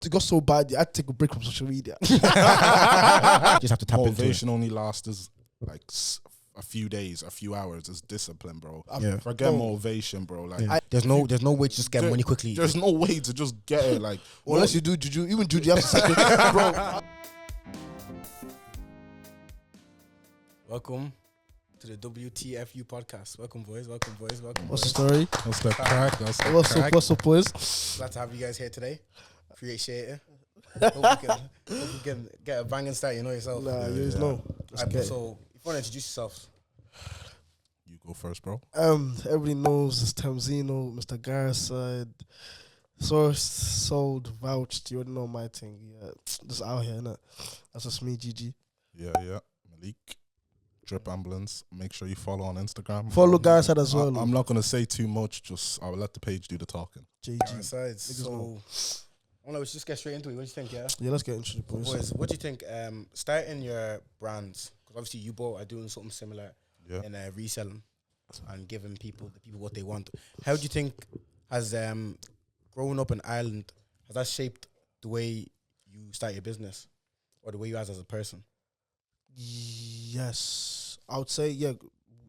it got so bad. I had to take a break from social media. Just have to tap into it. Motivation only lasts like a few days, a few hours. It's discipline, bro. Forget motivation, bro. Like There's no way to just get money quickly. There's no way to just get it. Like unless you do juju, even juju, you have to sacrifice, bro. Welcome to the WTFU podcast. Welcome, boys. What's the story? What's the crack? What's up, boys? Glad to have you guys here today. Appreciate it. Hope we can get a banging start. You know yourself. Nah, you guys know. So, if you want to introduce yourselves, You go first, bro. Everybody knows it's Tamzino, Mr. Garaside, sourced, sold, vouched. You already know my thing. Yeah, just out here, innit? That's just me, GG. Yeah. Malik. Dripambulance. Make sure you follow on Instagram. Follow Garaside as well. I'm not gonna say too much. Just I'll let the page do the talking. JG. so let's just get straight into it. What do you think? Yeah, let's get into it, boys. What do you think? Starting your brands, because obviously you both are doing something similar in reselling and giving the people what they want. How do you think has growing up in Ireland, has that shaped the way you start your business or the way you are as a person? Yes, I would say your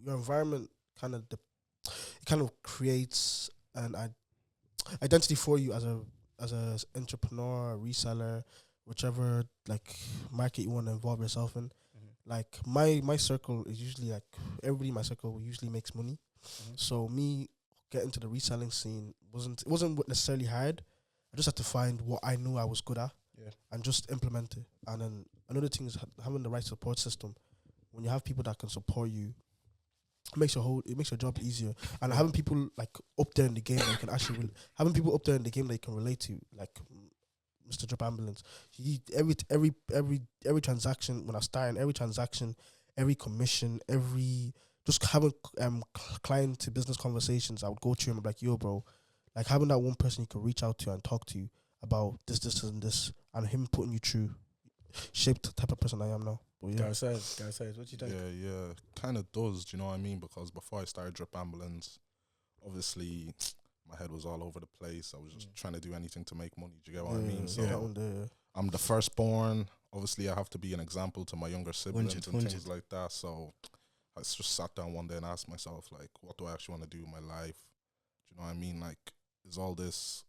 environment kind of creates an identity for you as an entrepreneur, a reseller, whichever like market you want to involve yourself in. Like my circle is usually like everybody in my circle usually makes money. So me getting to the reselling scene wasn't necessarily hard. I just had to find what I knew I was good at and just implement it. And then another thing is having the right support system. When you have people that can support you, it makes your job easier. And having people like up there in the game that you can actually having people up there in the game that you can relate to, like Mr. Dripambulance. Every transaction when I start, every transaction, every commission, just having client to business conversations, I would go to him and be like, yo, bro, like having that one person you can reach out to and talk to about this, and this, and him putting you through shaped the type of person I am now. Garaside, what do you think? Yeah, kind of does. Do you know what I mean? Because before I started Dripambulance, obviously my head was all over the place. I was just trying to do anything to make money. Do you get what I mean? So I'm the firstborn. Obviously, I have to be an example to my younger siblings and things like that. So I just sat down one day and asked myself, like, what do I actually want to do with my life? Do you know what I mean? Like, is all this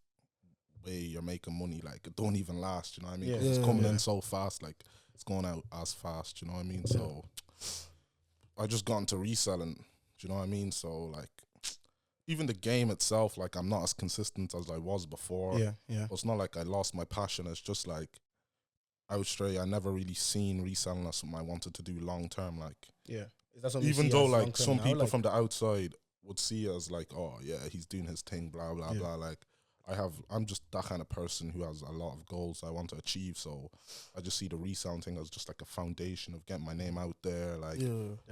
way you're making money, like, it don't even last, you know what I mean? It's coming in so fast, like, it's going out as fast, you know what I mean? So I just got into reselling, do you know what I mean? So, like, even the game itself, like, I'm not as consistent as I was before. Yeah. But it's not like I lost my passion. It's just like, I never really seen reselling as something I wanted to do long term. Like, is that something even though like some people from the outside would see it as like, oh yeah, he's doing his thing, blah blah blah. Like, I'm just that kind of person who has a lot of goals I want to achieve. So I just see the reselling thing as just like a foundation of getting my name out there, like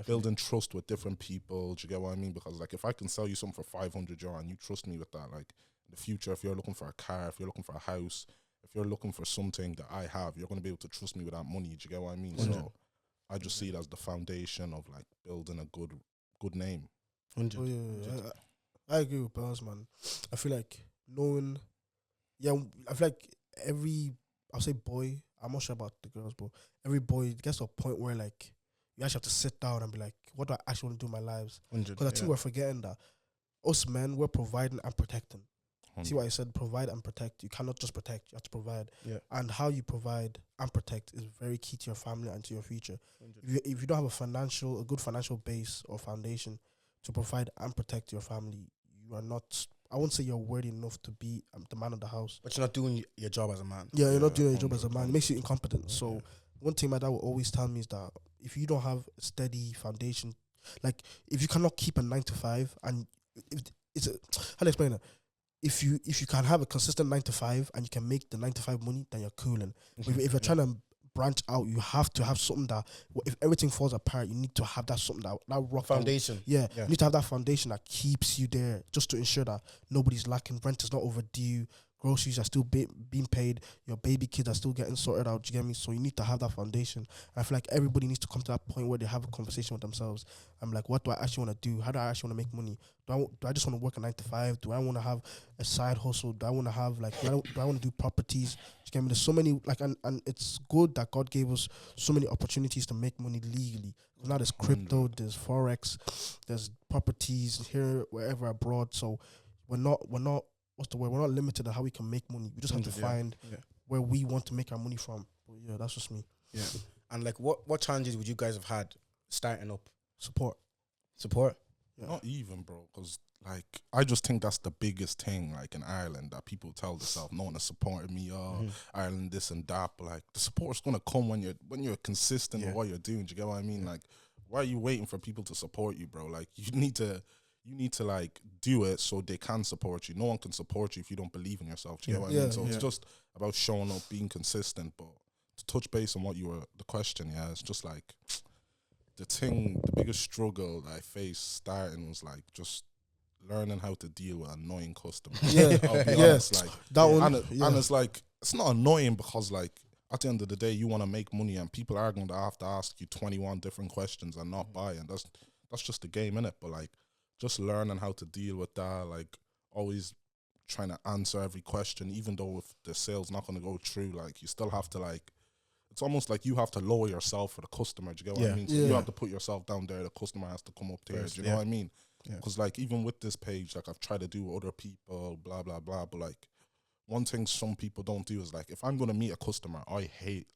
building trust with different people. Do you get what I mean? Because like if I can sell you something for 500 euro and you trust me with that, like in the future, if you're looking for a car, if you're looking for a house, if you're looking for something that I have, you're going to be able to trust me with that money. Do you get what I mean? So I just see it as the foundation of like building a good name. I agree with Bells, man. I feel like I feel like I'll say boy, I'm not sure about the girls, but every boy gets to a point where like you actually have to sit down and be like, what do I actually want to do in my lives? Because I think we're forgetting that us men, we're providing and protecting. 100. See what I said? Provide and protect. You cannot just protect, you have to provide. And how you provide and protect is very key to your family and to your future. If you don't have a good financial base or foundation to provide and protect your family, you are not, I won't say you're worthy enough to be the man of the house. But you're not doing your job as a man. Yeah, you're not doing your job as a man. It makes you incompetent. So one thing my dad will always tell me is that if you don't have a steady foundation, like if you cannot keep a 9 to 5, and how to explain it? If you can have a consistent 9 to 5 and you can make the 9 to 5 money, then you're cooling. If you're trying to branch out, you have to have something that if everything falls apart, you need to have that something that rock foundation. You need to have that foundation that keeps you there, just to ensure that nobody's lacking, rent is not overdue, groceries are still being paid, your baby kids are still getting sorted out. Do you get me? So you need to have that foundation. I feel like everybody needs to come to that point where they have a conversation with themselves. I'm like, what do I actually want to do? How do I actually want to make money? Do I just want to work a 9 to 5? Do I want to have a side hustle? Do I want to have like, do I want to do properties? Do you get me? There's so many, like, and it's good that God gave us so many opportunities to make money legally. Now there's crypto, there's Forex, there's properties here, wherever abroad. So we're not, what's the word? We're not limited on how we can make money. We just have to find where we want to make our money from. But yeah, that's just me. Yeah. And like, what challenges would you guys have had starting up? Support. Yeah. Not even, bro, because like I just think that's the biggest thing, like in Ireland, that people tell themselves, no one is supporting me, Ireland this and that, but like the support's gonna come when you're consistent with what you're doing. Do you get what I mean? Like, why are you waiting for people to support you, bro? Like you need to like do it so they can support you. No one can support you if you don't believe in yourself. Do you get what I mean? So it's just about showing up, being consistent. But to touch base on the question, it's just like the biggest struggle that I faced starting was like just learning how to deal with annoying customers. I'll be honest, like that one. And it's like, it's not annoying because like at the end of the day, you want to make money and people are going to have to ask you 21 different questions and not buy. And that's just the game, innit? But like just learning how to deal with that, like always trying to answer every question, even though if the sale's not going to go through, like you still have to like, it's almost like you have to lower yourself for the customer. Do you get what I mean? So you have to put yourself down there. The customer has to come up there. Do you know what I mean? Because like even with this page, like I've tried to do with other people, blah, blah, blah. But like one thing some people don't do is like, if I'm going to meet a customer, I hate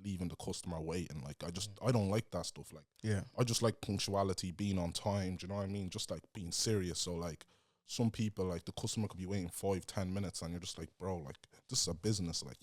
leaving the customer waiting. Like I don't like that stuff. Like I just like punctuality, being on time. Do you know what I mean? Just like being serious. So like some people, like the customer could be waiting 5-10 minutes and you're just like, bro, like this is a business. Like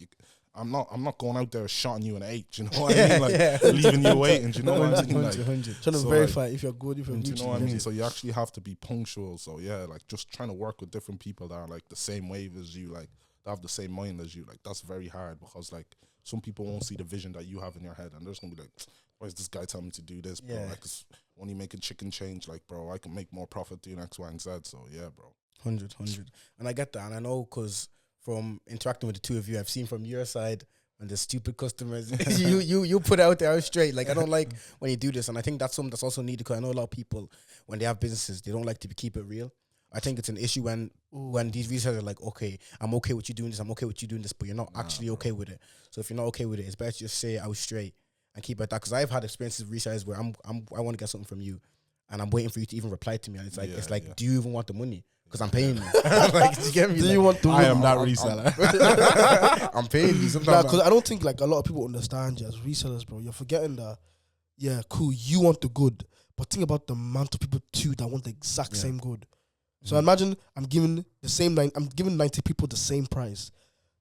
I'm not going out there shotting you an 8. Do you know what I mean? Like leaving you waiting. Do you know what I mean? Like, 100. Trying to verify if you're good, if you're do good. you know what I mean? So you actually have to be punctual. So yeah, like just trying to work with different people that are like the same wave as you, like that have the same mind as you. Like that's very hard because like some people won't see the vision that you have in your head and they're just gonna be like, why is this guy telling me to do this, bro? Like it's only making chicken change. Like, bro, I can make more profit doing X, Y, and Z. So yeah, bro. 100. And I get that. And I know because from interacting with the two of you, I've seen from your side when the stupid customers, you put it out there straight. Like, I don't like when you do this. And I think that's something that's also needed because I know a lot of people, when they have businesses, they don't like to keep it real. I think it's an issue when these resellers are like, okay, I'm okay with you doing this, I'm okay with you doing this, but you're not actually okay with it. So if you're not okay with it, it's better to just say it out straight and keep it at that. Because I've had experiences with resellers where I want to get something from you and I'm waiting for you to even reply to me. And it's like, do you even want the money? Because I'm paying you. Like, do you get me? Do you want the I am that reseller. I'm paying you. Sometimes because I don't think like a lot of people understand you as resellers, bro. You're forgetting that, cool, you want the good, but think about the amount of people too that want the exact same good. So imagine I'm giving 90 people the same price.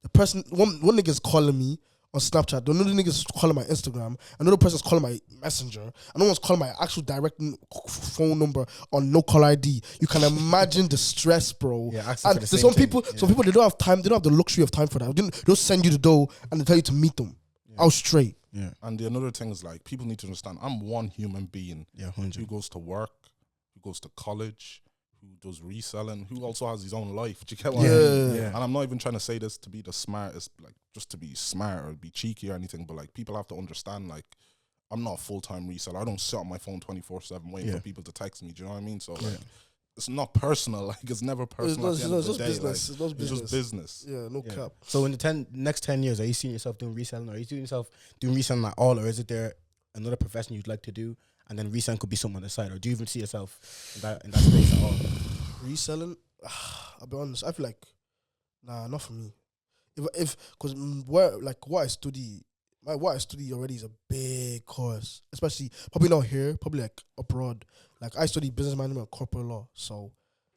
The person, one nigga is calling me on Snapchat, another nigga is calling my Instagram, another person is calling my Messenger, another one's calling my actual direct phone number on no call ID. You can imagine the stress, bro. Yeah, and there's some people they don't have time, they don't have the luxury of time for that. They'll send you the dough and they tell you to meet them. Out straight. Yeah. And the another thing is like, people need to understand, I'm one human being who goes to work, who goes to college, who does reselling, who also has his own life. Do you get what I mean? Yeah. And I'm not even trying to say this to be the smartest, like just to be smart or be cheeky or anything, but like people have to understand, like I'm not a full-time reseller. I don't sit on my phone 24/7 waiting for people to text me. Do you know what I mean? So like, it's not personal. Like it's never personal. It's just business. Like, it's just business. Yeah, no cap. So in the next 10 years, are you seeing yourself doing reselling, or are you seeing yourself doing reselling at all, or is it there another profession you'd like to do? And then reselling could be something on the side, or do you even see yourself in that space at all? Reselling, I'll be honest, I feel like, nah, not for me. Because what I study already is a big course, especially probably not here, probably like abroad. Like I study business management and corporate law, so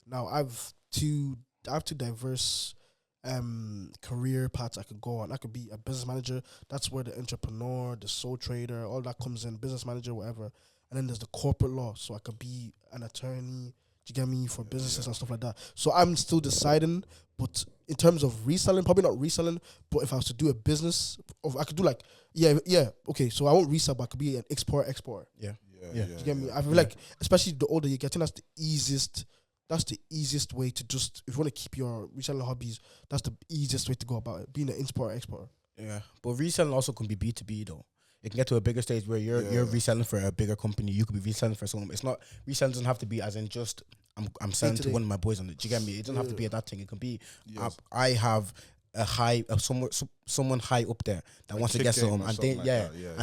now I have two diverse career paths I could go on. I could be a business manager. That's where the entrepreneur, the sole trader, all that comes in. Business manager, whatever. And then there's the corporate law. So I could be an attorney. Do you get me? For businesses and stuff like that. So I'm still deciding. But in terms of reselling, probably not reselling. But if I was to do a business, I could do like okay. So I won't resell, but I could be an export. Yeah. Do you get me? I feel like, especially the older you get, I think that's the easiest that's the easiest way to just, if you want to keep your reselling hobbies, that's the easiest way to go about it, being an importer exporter. Yeah, but reselling also can be B2B though. It can get to a bigger stage where you're reselling for a bigger company. You could be reselling for someone. It's not, reselling doesn't have to be as in just I'm selling to one of my boys on it. Do you get me? It doesn't have to be that thing. It can be I have a high someone high up there that wants to get some, and they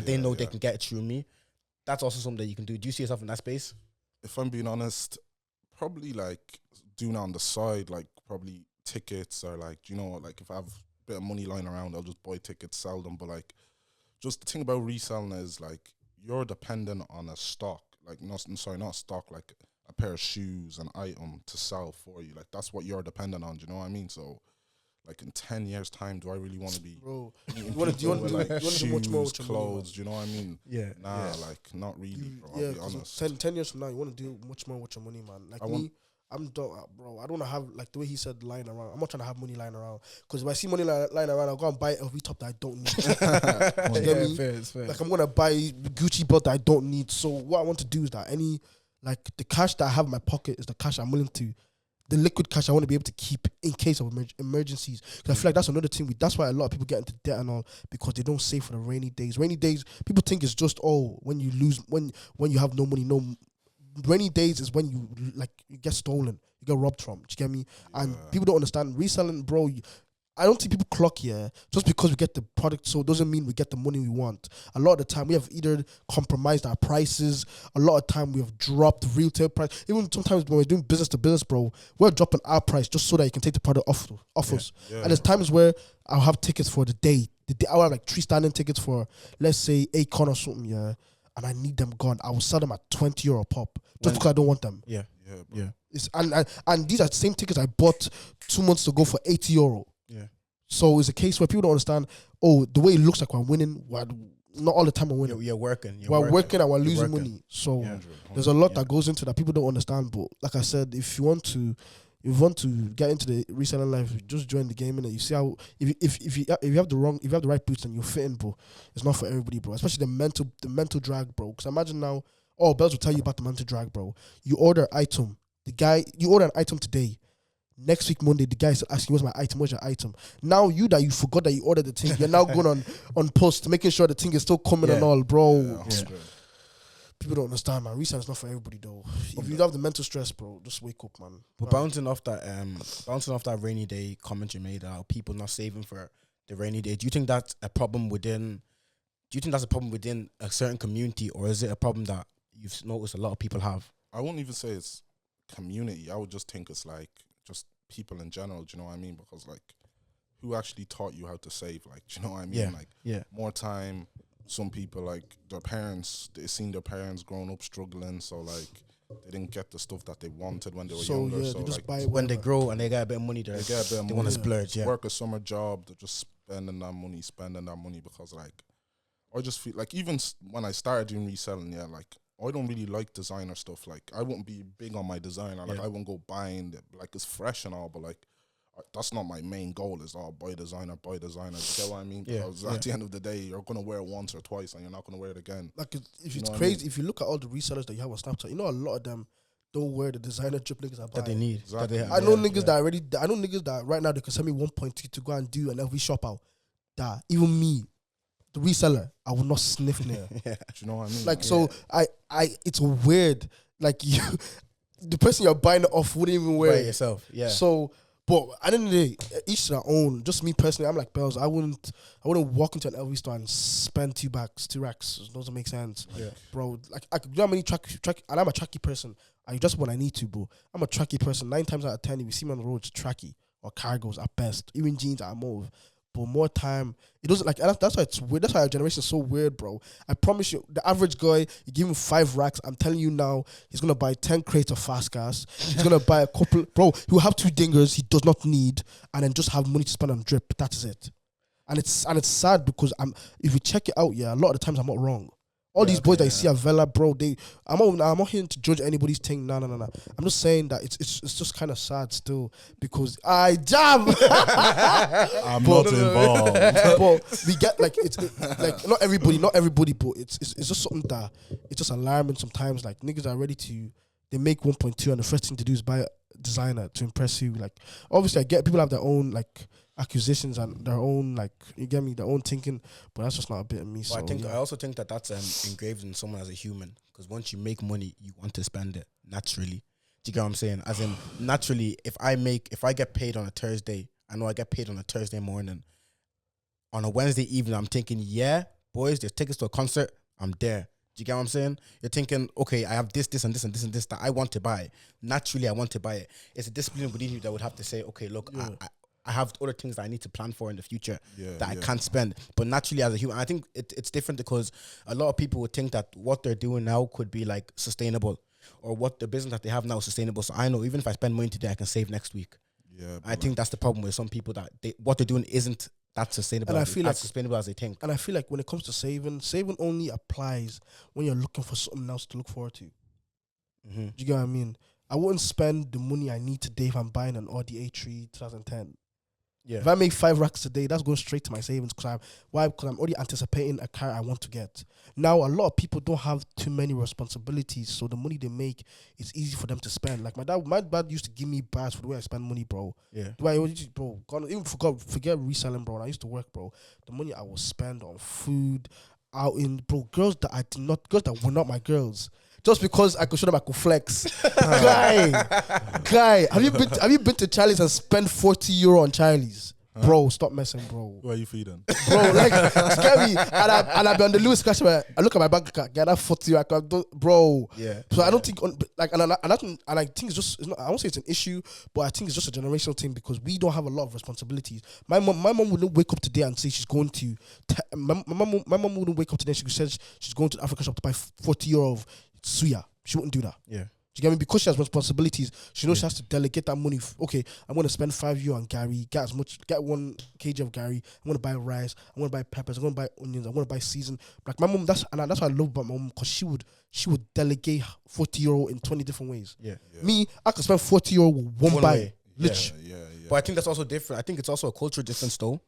they know they can get it through me. That's also something that you can do. Do you see yourself in that space? If I'm being honest, probably like doing it on the side, like probably tickets, or like, you know, like if I have a bit of money lying around, I'll just buy tickets, sell them. But like, just the thing about reselling is like you're dependent on a stock, like not stock, like a pair of shoes, an item to sell for you. Like that's what you're dependent on. Do you know what I mean? So like in 10 years time, do I really want to be? Bro, you want to do much more with your clothes? Do you know what I mean? Yeah. Nah, like not really, bro. I'll be honest. 10 years from now, you want to do much more with your money, man. Like I'm done, bro. I don't want to have, like the way he said, lying around. I'm not trying to have money lying around, because if I see money lying around, I'll go and buy a LV top that I don't need. You get me? Fair. Like I'm gonna buy Gucci belt that I don't need. So what I want to do is that the cash that I have in my pocket is the cash I'm willing to, the liquid cash I want to be able to keep in case of emergencies. Because I feel like that's another thing. That's why a lot of people get into debt and all, because they don't save for the rainy days. Rainy days, people think it's just when you lose, when you have no money. No, rainy days is when you get stolen, you get robbed from. Do you get me? And people don't understand reselling, bro. I don't think people clock here just because we get the product, so it doesn't mean we get the money we want. A lot of the time we have either compromised our prices, a lot of time we have dropped retail price. Even sometimes when we're doing business to business, bro, we're dropping our price just so that you can take the product off us. And there's times where I'll have tickets for the day. I'll have like 3 standing tickets for, let's say, Akon or something, and I need them gone. I will sell them at €20 pop just because I don't want them. Yeah. And these are the same tickets I bought 2 months ago for €80. Yeah. So it's a case where people don't understand, the way it looks like we're winning, not all the time we're winning. You're working. We're working and we're losing money. So there's a lot that goes into that people don't understand. But like I said, if you want to get into the reselling life, just join the game, and you see how if you have the right boots and you're fitting, bro, it's not for everybody, bro. Especially the mental drag, bro. Because imagine now, Bells will tell you about the mental drag, bro. You order an item, you order an item today. Next week Monday, the guy is asking, "Where's my item? Where's your item?" Now you forgot that you ordered the thing, you're now going on post, making sure the thing is still coming and all, bro. People don't understand, man. Reselling's not for everybody, though. If you have the mental stress, bro, just wake up, man. But bouncing off that rainy day comment you made, people not saving for the rainy day. Do you think that's a problem within? Do you think that's a problem within a certain community, or is it a problem that you've noticed a lot of people have? I wouldn't even say it's community. I would just think it's like just people in general. Do you know what I mean? Because like, who actually taught you how to save? Like, do you know what I mean? More time. Some people, like their parents, they seen their parents growing up struggling, so like they didn't get the stuff that they wanted when they were younger. Yeah, so they just like, buy it when they grow and they get a bit of money, they want to splurge. Work a summer job, they're just spending that money because like, I just feel like even when I started doing reselling, like I don't really like designer stuff. Like I wouldn't be big on my designer. Like I wouldn't go buying it. Like it's fresh and all, but like that's not my main goal. Is buy designer. Do you get what I mean? Because at the end of the day, you're gonna wear it once or twice, and you're not gonna wear it again. Like if it's crazy, I mean? If you look at all the resellers that you have on Snapchat, you know a lot of them don't wear the designer drip niggas that they need. Exactly. I know niggas that right now they can send me 1.2 to go and do an LV shop out. That even me, the reseller, I will not sniff in it. Do you know what I mean? Like so, I it's weird. Like you, the person you're buying it off wouldn't even wear it yourself. Yeah. So, but at the end of the day, each to their own. Just me personally, I'm like Bells. I wouldn't walk into an LV store and spend two racks. It doesn't make sense, bro. Like I could do how many track, and I'm a tracky person. I just when I need to, bro. I'm a tracky person. 9 times out of 10, if you see me on the road, it's tracky or cargos at best. Even jeans at mauve. But more time, it doesn't like. That's why it's weird. That's why our generation is so weird, bro. I promise you, the average guy, you give him 5 racks. I'm telling you now, he's gonna buy 10 crates of fast gas. He's gonna buy a couple, bro. He'll have 2 dingers he does not need, and then just have money to spend on drip. That is it. And it's sad because if you check it out, a lot of the times I'm not wrong. All these boys that you see at Vela, bro, I'm not here to judge anybody's thing. No. I'm just saying that it's just kind of sad still because I jam. I'm not involved. But we get like like not everybody, but it's just something that it's just alarming sometimes. Like niggas are ready to they make 1.2, and the first thing to do is buy a designer to impress you. Like, obviously, I get people have their own like acquisitions and their own like, you get me, their own thinking, but that's just not a bit of me. So I also think that that's engraved in someone as a human, because once you make money, you want to spend it naturally. Do you get what I'm saying? As in, naturally, if I get paid on a Thursday, I know I get paid on a Thursday morning. On a Wednesday evening, I'm thinking, yeah, boys, there's tickets to a concert. I'm there. Do you get what I'm saying? You're thinking, okay, I have this, and this that I want to buy. Naturally, I want to buy it. It's a discipline within you that would have to say, okay, look, I have other things that I need to plan for in the future that I can't spend. But naturally, as a human, I think it's different, because a lot of people would think that what they're doing now could be like sustainable, or what the business that they have now is sustainable. So I know even if I spend money today, I can save next week. Yeah, I think that's the problem with some people, that what they're doing isn't that sustainable. And I feel as sustainable as they think. And I feel like when it comes to saving only applies when you're looking for something else to look forward to. Mm-hmm. Do you get what I mean? I wouldn't spend the money I need today if I'm buying an Audi A3 2010. Yeah. If I make 5 racks today, that's going straight to my savings. Because I'm already anticipating a car I want to get. Now, a lot of people don't have too many responsibilities, so the money they make is easy for them to spend. Like my dad used to give me bars for the way I spend money, bro. Yeah. Forget reselling, bro. When I used to work, bro. The money I will spend on food, out in, bro, girls that were not my girls. Just because I could show them I could flex. Guy, have you been to Charlie's and spent €40 on Charlie's? Huh? Bro, stop messing, bro. Who are you feeding? Bro, like, scare me. And I be on the Lewis cash where I look at my bank account, get that 40, I can do, bro. Yeah. So I don't think, like, and I think it's just, I won't say it's an issue, but I think it's just a generational thing, because we don't have a lot of responsibilities. My mom wouldn't wake up today and say she's going to, my mom wouldn't wake up today and she said she's going to the African shop to buy €40 of suya. She wouldn't do that. Yeah. Do you get me? Because she has responsibilities, she knows she has to delegate that money. Okay, I'm going to spend €5 on Gary, get 1 kg of Gary, I'm going to buy rice, I'm going to buy peppers, I'm going to buy onions, I'm going to buy season. Like my mom, that's what I love about my mom, because she would delegate €40 in 20 different ways. Yeah. Me, I could spend €40 with one buy. Literally. Yeah. But I think that's also different. I think it's also a cultural difference though.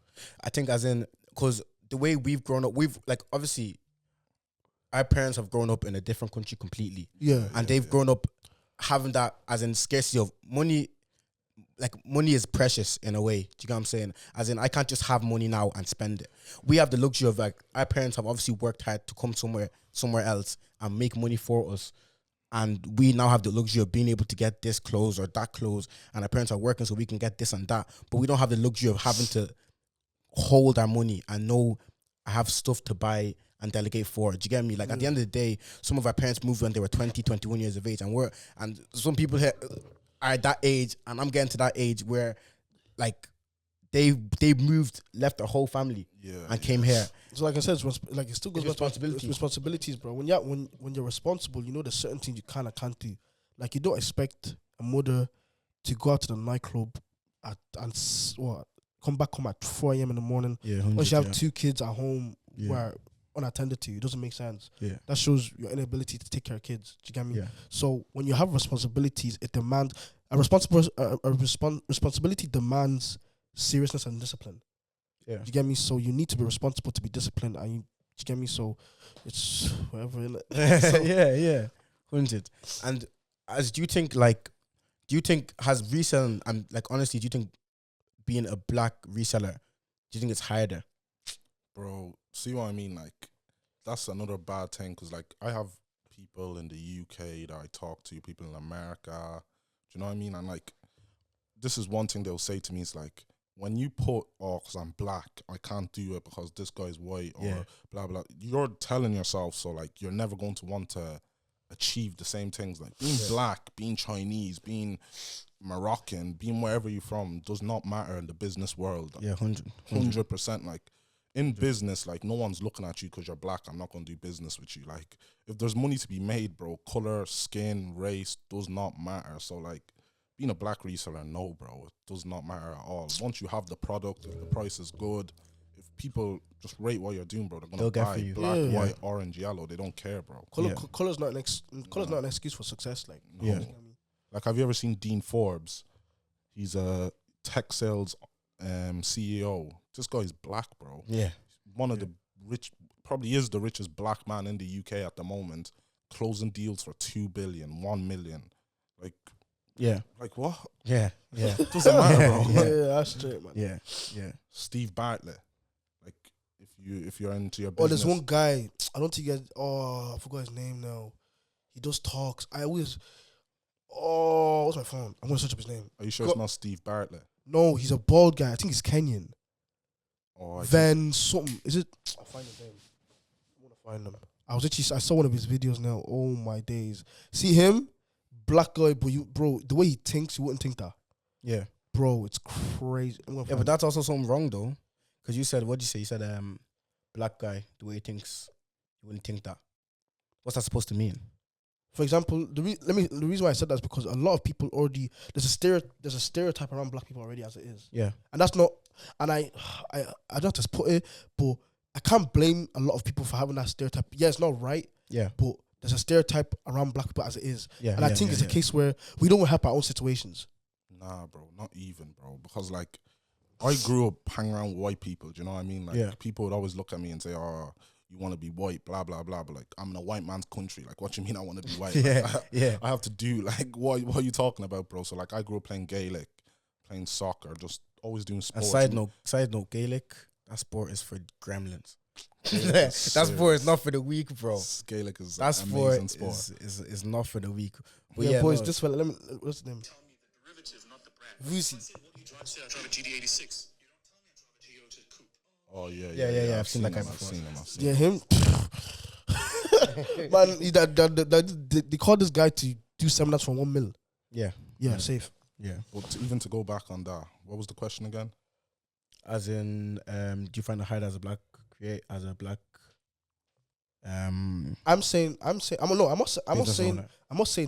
I think as in, because the way we've grown up, we've like, obviously our parents have grown up in a different country completely. Yeah. And they've grown up having that as in scarcity of money. Like money is precious in a way. Do you get what I'm saying? As in, I can't just have money now and spend it. We have the luxury of, like, our parents have obviously worked hard to come somewhere else and make money for us. And we now have the luxury of being able to get this clothes or that clothes. And our parents are working so we can get this and that. But we don't have the luxury of having to hold our money and know I have stuff to buy and delegate for. Do you get me? Like, at the end of the day, some of our parents moved when they were 20, 21 years of age. And some people here are at that age, and I'm getting to that age where, like, they moved, left their whole family, and came here. So, like I said, it still goes back to responsibilities, bro. When you're responsible, you know there's certain things you can and can't do. Like, you don't expect a mother to go out to the nightclub come back home at 4 a.m. in the morning. Yeah, when she have 2 kids at home who are unattended to. It doesn't make sense. Yeah. That shows your inability to take care of kids. Do you get me? Yeah. So when you have responsibilities, it demands responsibility demands seriousness and discipline. Yeah. Do you get me? So you need to be responsible to be disciplined. And do you get me? So it's whatever, innit? Yeah. 100. And do you think has reselling, and like honestly, do you think being a black reseller, do you think it's harder? Bro, see what I mean? Like, that's another bad thing, because, like, I have people in the UK that I talk to, people in America, do you know what I mean? And, like, this is one thing they'll say to me, is like, when you put, because I'm black, I can't do it because this guy's white, or blah, blah, you're telling yourself, so, like, you're never going to want to achieve the same things. Like, being black, being Chinese, being Moroccan, being wherever you're from, does not matter in the business world. Yeah, 100%. Like, in business, like, no one's looking at you because you're black. I'm not going to do business with you. Like, if there's money to be made, bro, color, skin, race does not matter. So, like, being a black reseller, no, bro, it does not matter at all. Once you have the product, if the price is good, if people just rate what you're doing, bro, they're going to buy black, white, orange, yellow. They don't care, bro. Color's not an excuse for success. Like, like, have you ever seen Dean Forbes? He's a tech sales CEO. This guy is black, bro. Yeah. One of the probably is the richest black man in the UK at the moment, closing deals for 2 billion, 1 million. Like what? Yeah. Doesn't matter, bro. Yeah, that's straight, man. Yeah. Steve Bartlett. Like if you're into your Oh, business. there's one guy. I don't think you guys. Oh, I forgot his name now. He does talks. I always. Oh, what's my phone? I'm gonna search up his name. Are you sure it's not Steve Bartlett? No, he's a bald guy. I think he's Kenyan. Oh, Something. Is it? I'll find his name. I want to find him. I saw one of his videos now. Oh my days. See him, black guy, but bro, the way he thinks, you wouldn't think that. Yeah. Bro, it's crazy. Yeah, but that's also something wrong though, because you said, what did you say? You said black guy, the way he thinks, you wouldn't think that. What's that supposed to mean? For example, the reason why I said that is because a lot of people already there's a stereotype around black people already as it is. Yeah. And that's not, and I don't just put it, but I can't blame a lot of people for having that stereotype. Yeah, it's not right. Yeah. But there's a stereotype around black people as it is. Yeah. And I think it's a case where we don't help our own situations. Nah, bro, not even, bro. Because like, I grew up hanging around with white people. Do you know what I mean? Like, people would always look at me and say, "Oh, you want to be white, blah blah blah." But like, I'm in a white man's country. Like, what do you mean I want to be white? I have to do like, what are you talking about, bro? So like, I grew up playing Gaelic, playing soccer, just always doing sports. And side note, Gaelic, that sport is for gremlins. That sport is not for the weak, bro. Gaelic is that sport amazing sport. Is not for the weak. But yeah, boys, this fella, what's his name? Tell me the derivative, not the brand. Vusi. What do you drive? Say I drive a GD86. You don't tell me I drive a Toyota Coupe. Oh yeah. Yeah. I've seen that guy before. I've seen Yeah, him. Man, they called this guy to do seminars for 1 mil. Yeah, safe. Yeah. But even to go back on that, what was the question again? As in, do you find it hard as a black I'm not saying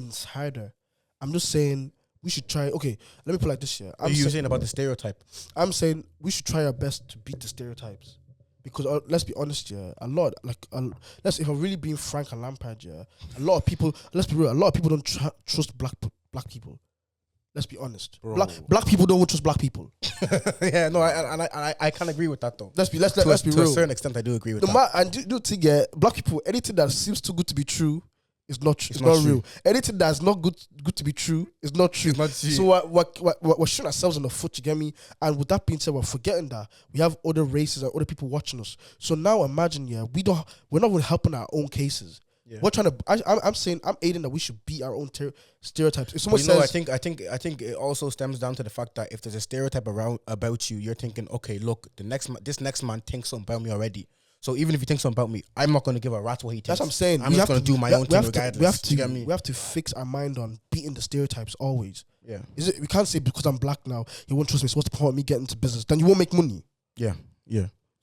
it's harder. I'm just saying we should try. Okay, let me put it like this. You're saying about the stereotype. I'm saying we should try our best to beat the stereotypes, because let's be honest, if I'm really being Frank and Lampard, a lot of people. Let's be real. A lot of people don't trust black people. Let's be honest. Black people don't trust black people. Yeah, no, I can't agree with that though. Let's be real. To a certain extent, I do agree with that. And do think, black people, anything that seems too good to be true is not true. It's not real. Anything that's not good to be true is not true. So we're shooting ourselves in the foot. You get me? And with that being said, we're forgetting that we have other races and other people watching us. So now imagine, we're not really helping our own cases. Yeah. We're trying to. I'm aiding that we should beat our own stereotypes. If someone says, I think it also stems down to the fact that if there's a stereotype about you, you're thinking, okay, look, this next man thinks something about me already. So even if he thinks something about me, I'm not going to give a rat's what he thinks. That's what I'm saying. I'm just going to do my own thing regardless. We have to fix our mind on beating the stereotypes always. Yeah. We can't say because I'm black now, you won't trust me. So what's the point of me getting into business? Then you won't make money. Yeah.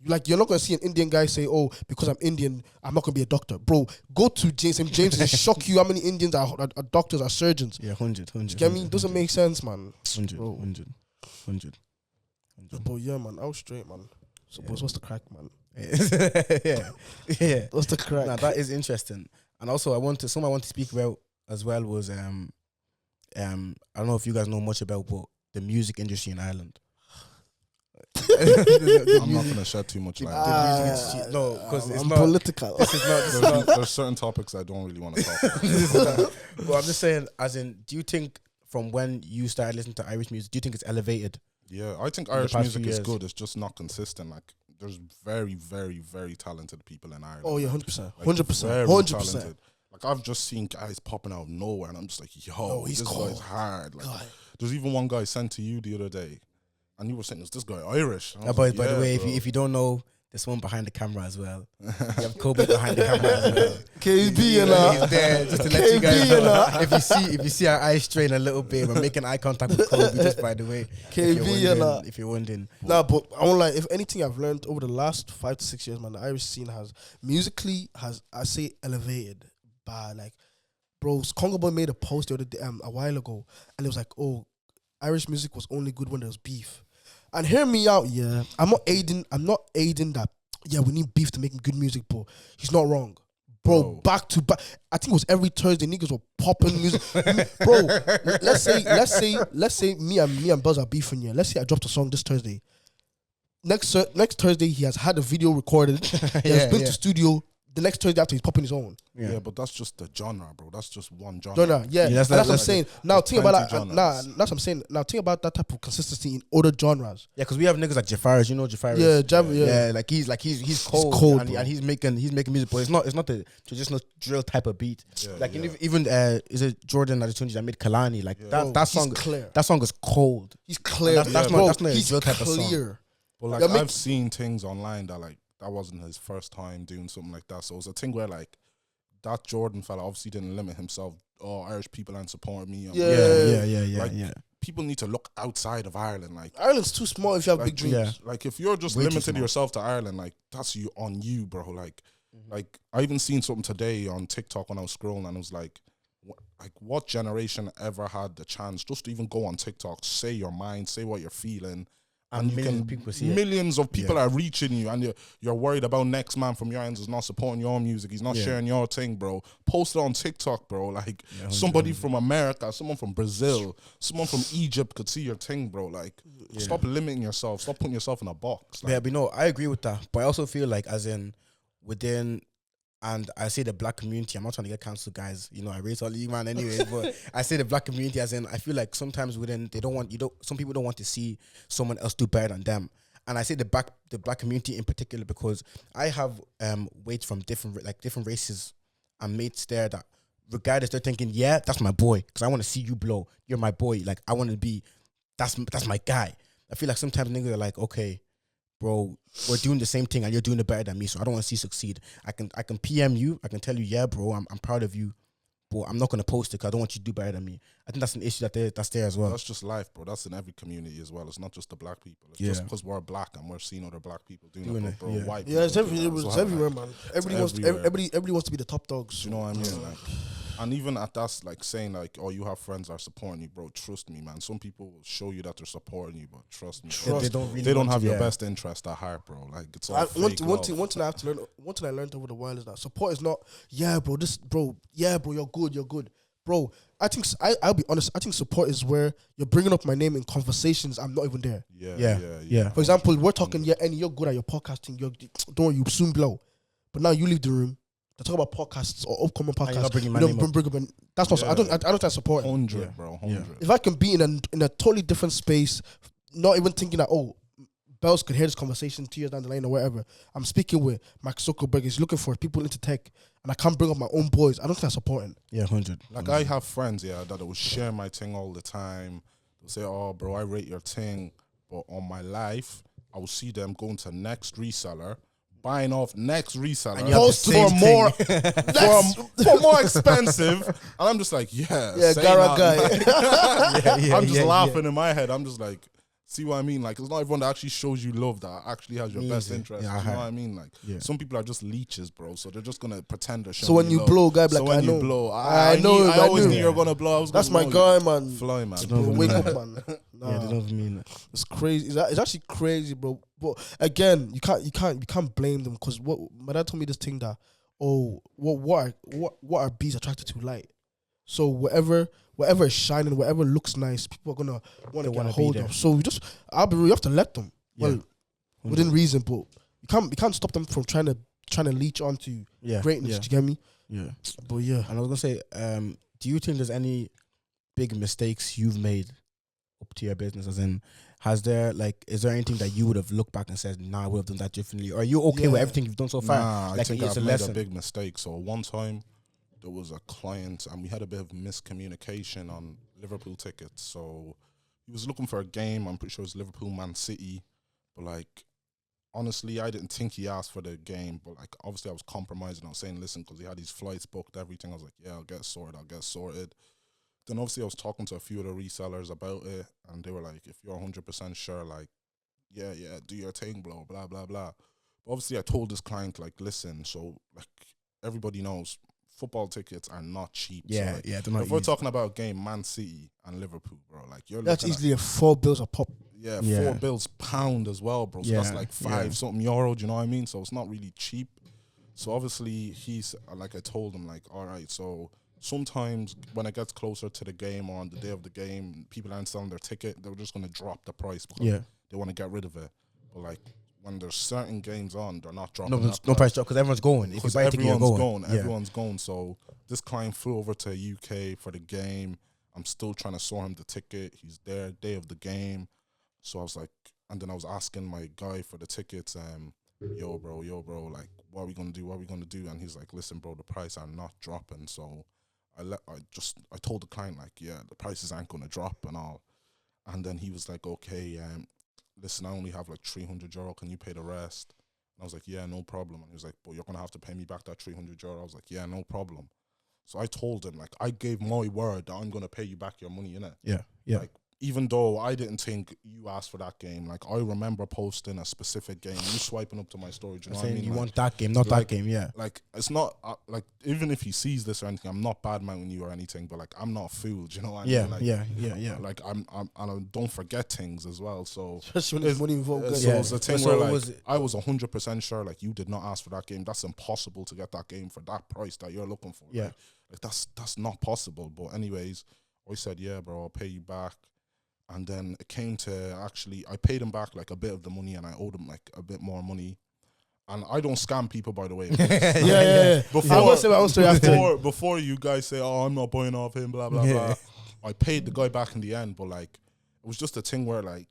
Like, you're not going to see an Indian guy say, "Oh, because I'm Indian, I'm not going to be a doctor." Bro, go to James and shock you how many Indians are doctors, are surgeons. Yeah, 100. You get me? Doesn't make sense, man. 100. But yeah, man, I was straight, man. So, boys, what's the crack, man? Yeah. What's the crack? Nah, that is interesting. And also, something I want to speak about as well was, I don't know if you guys know much about, but the music industry in Ireland. I'm not gonna shed too much light. No, because it's I'm not political. There's certain topics I don't really want to talk about. Well, I'm just saying, as in, do you think from when you started listening to Irish music, do you think it's elevated? Yeah, I think Irish music is good. It's just not consistent. Like, there's very, very, very talented people in Ireland. Oh yeah, 100%, like, 100%, 100%. Like, I've just seen guys popping out of nowhere, and I'm just like, yo, this guy's hard. Like, there's even one guy sent to you the other day. And you were saying, is this guy Irish? By the way, if you don't know, there's one behind the camera as well. You have Kobe behind the camera as well. KB, he's there just to let you guys know. If you see our eyes strain a little bit, we're making eye contact with Kobe. Just by the way, if you're wondering. Nah, but I won't lie. If anything I've learned over the last 5 to 6 years, man, the Irish scene has musically elevated by, like, bro. Congo Boy made a post the other day, a while ago, and it was like, oh, Irish music was only good when there was beef. And hear me out, yeah. I'm not aiding that, yeah, we need beef to make good music, but he's not wrong. Bro, back to back. I think it was every Thursday niggas were popping music. Bro, let's say me and Buzz are beefing, yeah. Let's say I dropped a song this Thursday. Next Thursday, he has had a video recorded. He has been to studio, the next 20 after he's popping his own. Yeah, but that's just the genre, bro. That's just one genre. Genre, yeah. that's That's what I'm like saying. Now think about that. genres. That's what I'm saying. Now think about that type of consistency in other genres. Yeah, because we have niggas like Jafaris. You know Jafaris. Yeah. He's cold, cold, and he's making music, but it's not the traditional drill type of beat. Yeah, like yeah. even is it Jordan Adesanya that made Kalani? Like Bro, that he's song. clear. That song is cold. He's clear. That's bro, not a he's drill type of song. clear. But like I've seen things online that like that wasn't his first time doing something like that. So it was a thing where like that Jordan fella obviously didn't limit himself. Oh, Irish people ain't supporting me. Yeah. People need to look outside of Ireland. Like Ireland's too small if you have like, big dreams. yeah. Like if you're just Way too limited small. yourself to Ireland, like that's you on you, bro. Like I even seen something today on TikTok when I was scrolling, and it was like what generation ever had the chance just to even go on TikTok, say your mind, say what you're feeling, and you millions can of people see it. millions of people are reaching you, and you're worried about next man from your ends is not supporting your music, he's not sharing your thing, bro. Post it on TikTok, bro. Like somebody from America, someone from Brazil, someone from Egypt could see your thing, bro. Like stop limiting yourself, stop putting yourself in a box. Like, Yeah, but no, I agree with that. But I also feel like as in within, and I say the black community, I'm not trying to get cancelled, guys. You know, I raise all you, man, anyways. But I say the black community as in, I feel like sometimes within, some people don't want to see someone else do better than them. And I say the black community in particular because I have mates from different races and mates there that regardless, they're thinking, yeah, that's my boy, because I want to see you blow. You're my boy. Like, I want to be, that's my guy. I feel like sometimes niggas are like, okay, bro, we're doing the same thing and you're doing it better than me, so I don't want to see you succeed. I can PM you, I can tell you, yeah, bro, I'm proud of you, but I'm not going to post it because I don't want you to do better than me. I think that's an issue that's there as well. That's just life, bro. That's in every community as well. It's not just the black people. It's just because we're black and we're seeing other black people doing it, bro. White people It's do that it's as well, everywhere, like, man. Everybody wants to be the top dogs. do you know what I mean? Like, and even at that's like saying like, oh, you have friends that are supporting you, bro. Trust me, man. Some people will show you that they're supporting you, but trust me, bro, they don't have your best interest at heart, bro. Like it's all fake love. One thing I have to learn. One thing I learned over the while is that support is not, yeah, bro. You're good, bro. I think I'll be honest. I think support is where you're bringing up my name in conversations I'm not even there. Yeah. For example, we're talking, Enny, you're good at your podcasting. Don't worry, you soon blow. But now you leave the room. They talk about podcasts or upcoming podcasts. You're not bringing my name up. That's not. I don't think that's support. 100, bro. 100. If I can be in a totally different space, not even thinking that Bells could hear this conversation 2 years down the line or whatever. I'm speaking with Mark Zuckerberg. He's looking for people into tech, and I can't bring up my own boys. I don't think that's supporting. Yeah, 100. Like I have friends, that will share my thing all the time. They'll say, "Oh, bro, I rate your thing," but on my life, I will see them going to next reseller, buying off next reseller, Post for more for more expensive, and I'm just like, Gara guy. I'm just laughing in my head. I'm just like, see what I mean? Like, it's not everyone that actually shows you love that actually has your best interest. You know what I mean? Like, some people are just leeches, bro. So they're just gonna pretend they're showing. So when you love. blow, guy, like, so when I you know. blow, I always knew knew you were gonna blow. That's my guy, man. Fly, man. Bro, wake up, man. Yeah, they don't mean that. It's crazy. It's actually crazy, bro. But again, you can't blame them because what my dad told me this thing that what are bees attracted to? Light. So whatever is shining, whatever looks nice, people are gonna want to get a hold of. So you have to let them. Well, within reason, but you can't stop them from trying to leech onto greatness. Yeah. Do you get me? Yeah. But yeah. And I was gonna say, do you think there's any big mistakes you've made up to your business? As in, is there anything that you would have looked back and said, nah, I would have done that differently? Or are you okay with everything you've done so far? Nah, I think it's I've a made lesson. a big mistake. So one time, there was a client and we had a bit of miscommunication on Liverpool tickets. So he was looking for a game. I'm pretty sure it was Liverpool Man City. But like, honestly, I didn't think he asked for the game. But like, obviously I was compromising. I was saying, listen, because he had his flights booked, everything. I was like, yeah, I'll get sorted. Then obviously I was talking to a few of the resellers about it. And they were like, if you're 100% sure, like, yeah, do your thing, blah, blah, blah, blah. But obviously I told this client, like, listen, so like everybody knows, football tickets are not cheap. Yeah, so like, they're not if we're talking about a game, Man City and Liverpool, bro, like That's easily $4 a pop. Yeah, £4 as well, bro. So that's like something euro. Do you know what I mean? So it's not really cheap. So obviously he's like, I told him like, all right. So sometimes when it gets closer to the game or on the day of the game, people aren't selling their ticket. They're just gonna drop the price because they want to get rid of it. But like, when there's certain games on, they're not dropping. No price drop because everyone's going. If you buy a ticket, you're going. Everyone's going. So this client flew over to UK for the game. I'm still trying to sort him the ticket. He's there day of the game. So I was like, and then I was asking my guy for the tickets, yo bro, like, what are we gonna do? And he's like, listen bro, the price are not dropping. So I told the client like, yeah, the prices aren't gonna drop and all. And then he was like, okay, listen, I only have like €300. Can you pay the rest? And I was like, yeah, no problem. And he was like, but you're gonna have to pay me back that €300. I was like, yeah, no problem. So I told him, like, I gave my word that I'm gonna pay you back your money, innit? Yeah. Like, even though I didn't think you asked for that game, like, I remember posting a specific game, you swiping up to my story, do you know what I mean? You like, want that game, not that game, yeah. Like, it's not, like, even if he sees this or anything, I'm not bad-mouthing you or anything, but, like, I'm not a fool, do you know what I mean? Like, yeah. Like, and I don't forget things as well, so. Especially when there's money involved. So it's a thing where, like, I was 100% sure, like, you did not ask for that game. That's impossible to get that game for that price that you're looking for. Yeah. Like that's not possible. But anyways, I said, yeah, bro, I'll pay you back. And then it came to actually, I paid him back like a bit of the money, and I owed him like a bit more money. And I don't scam people, by the way. Yeah. Before you guys say, oh, I'm not buying off him, blah blah blah. I paid the guy back in the end, but like, it was just a thing where like,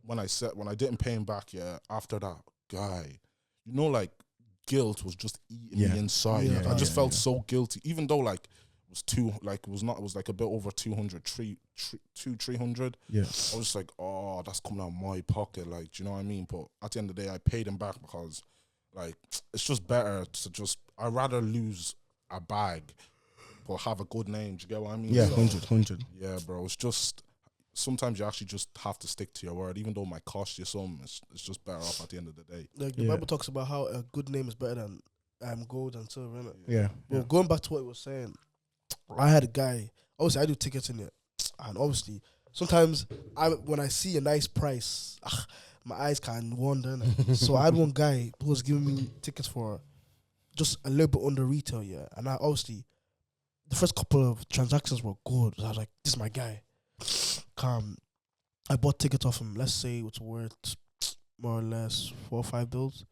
when I didn't pay him back, after that guy, you know, like, guilt was just eating me inside. I just felt so guilty, even though like it was like a bit over 200, 300. Yeah, I was just like, oh, that's coming out of my pocket, like, do you know what I mean? But at the end of the day, I paid him back because, like, it's just better to I'd rather lose a bag but have a good name. Do you get what I mean? Yeah, so, 100. Yeah, bro. It's just sometimes you actually just have to stick to your word, even though it might cost you some. It's just better off at the end of the day. Like the Bible talks about how a good name is better than gold and silver, innit? Yeah. Well, going back to what he was saying, I had a guy. Obviously, I do tickets in it, and obviously, sometimes when I see a nice price, my eyes can wander. So I had one guy who was giving me tickets for just a little bit under retail, and I obviously the first couple of transactions were good. I was like, this is my guy. I bought tickets off him. Let's say it's worth more or less 4 or 5 bills.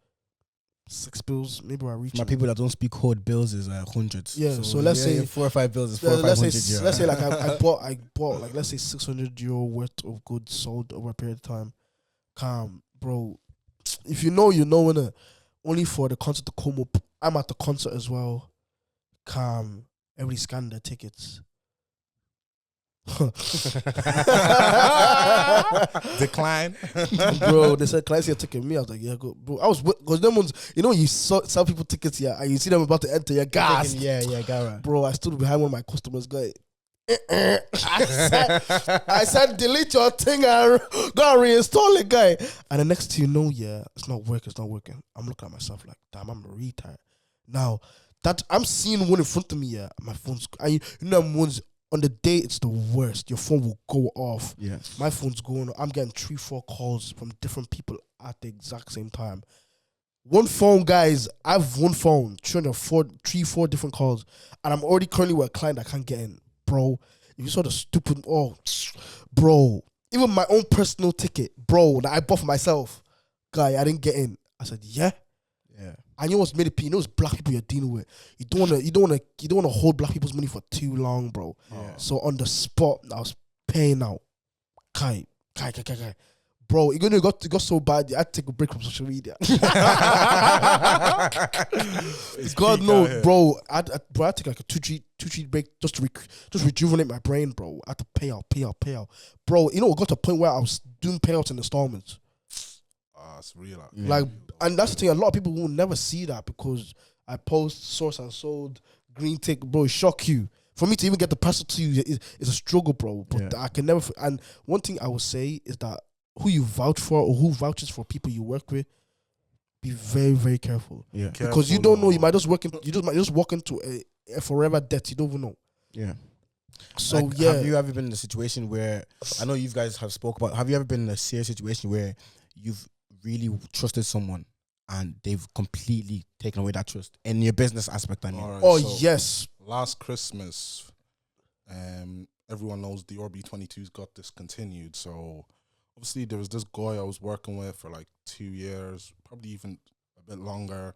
6 bills, maybe I reach. My people that don't speak code bills is hundreds. Yeah, so let's say 4 or 5 bills is 4 or 500 euros. Let's say like I bought like, let's say €600 worth of goods sold over a period of time. Bro, if you know, innit? Only for the concert to come up. I'm at the concert as well. Everybody scan their tickets. Decline. Bro, they said, can I see a ticket? Me, I was like, yeah, go. Bro, I was, because them ones, you know, you sell people tickets, and you see them about to enter your gas. Yeah, Gara. Bro, I stood behind one of my customers, guy. I said, delete your thing and go and reinstall it, guy. And the next thing you know, it's not working. I'm looking at myself like, damn, I'm a retard. Now, that I'm seeing one in front of me, my phone's, you know, ones on the day it's the worst. Your phone will go off. Yeah, my phone's going. I'm getting 3-4 calls from different people at the exact same time. One phone, guys. I have one phone, 3-4 different calls, and I'm already currently with a client I can't get in, bro. If you saw the stupid, bro, even my own personal ticket, bro, that I bought for myself, guy, I didn't get in. I said, yeah. And you know what's made it? You know it's black people you're dealing with. You don't wanna hold black people's money for too long, bro. Yeah. So on the spot, I was paying out. Kai. Bro, it got so bad. I had to take a break from social media. God knows, bro. I took like a 2-3 break just to rejuvenate my brain, bro. I had to pay out. Bro, you know, it got to a point where I was doing payouts in installments. It's real. Like, and that's the thing. A lot of people will never see that because I post source and sold green tick, bro. It shock you. For me to even get the parcel to you is a struggle, bro. But I can never. And one thing I will say is that who you vouch for or who vouches for people you work with, be very, very careful. Yeah, because you don't know. You might just walk into a forever debt. You don't even know. Yeah. So like, have you ever been in a situation where I know you guys have spoke about? Have you ever been in a serious situation where you've really trusted someone and they've completely taken away that trust in your business aspect? I mean, right, so yes. Last Christmas, everyone knows the RB22's got discontinued. So obviously there was this guy I was working with for like 2 years, probably even a bit longer.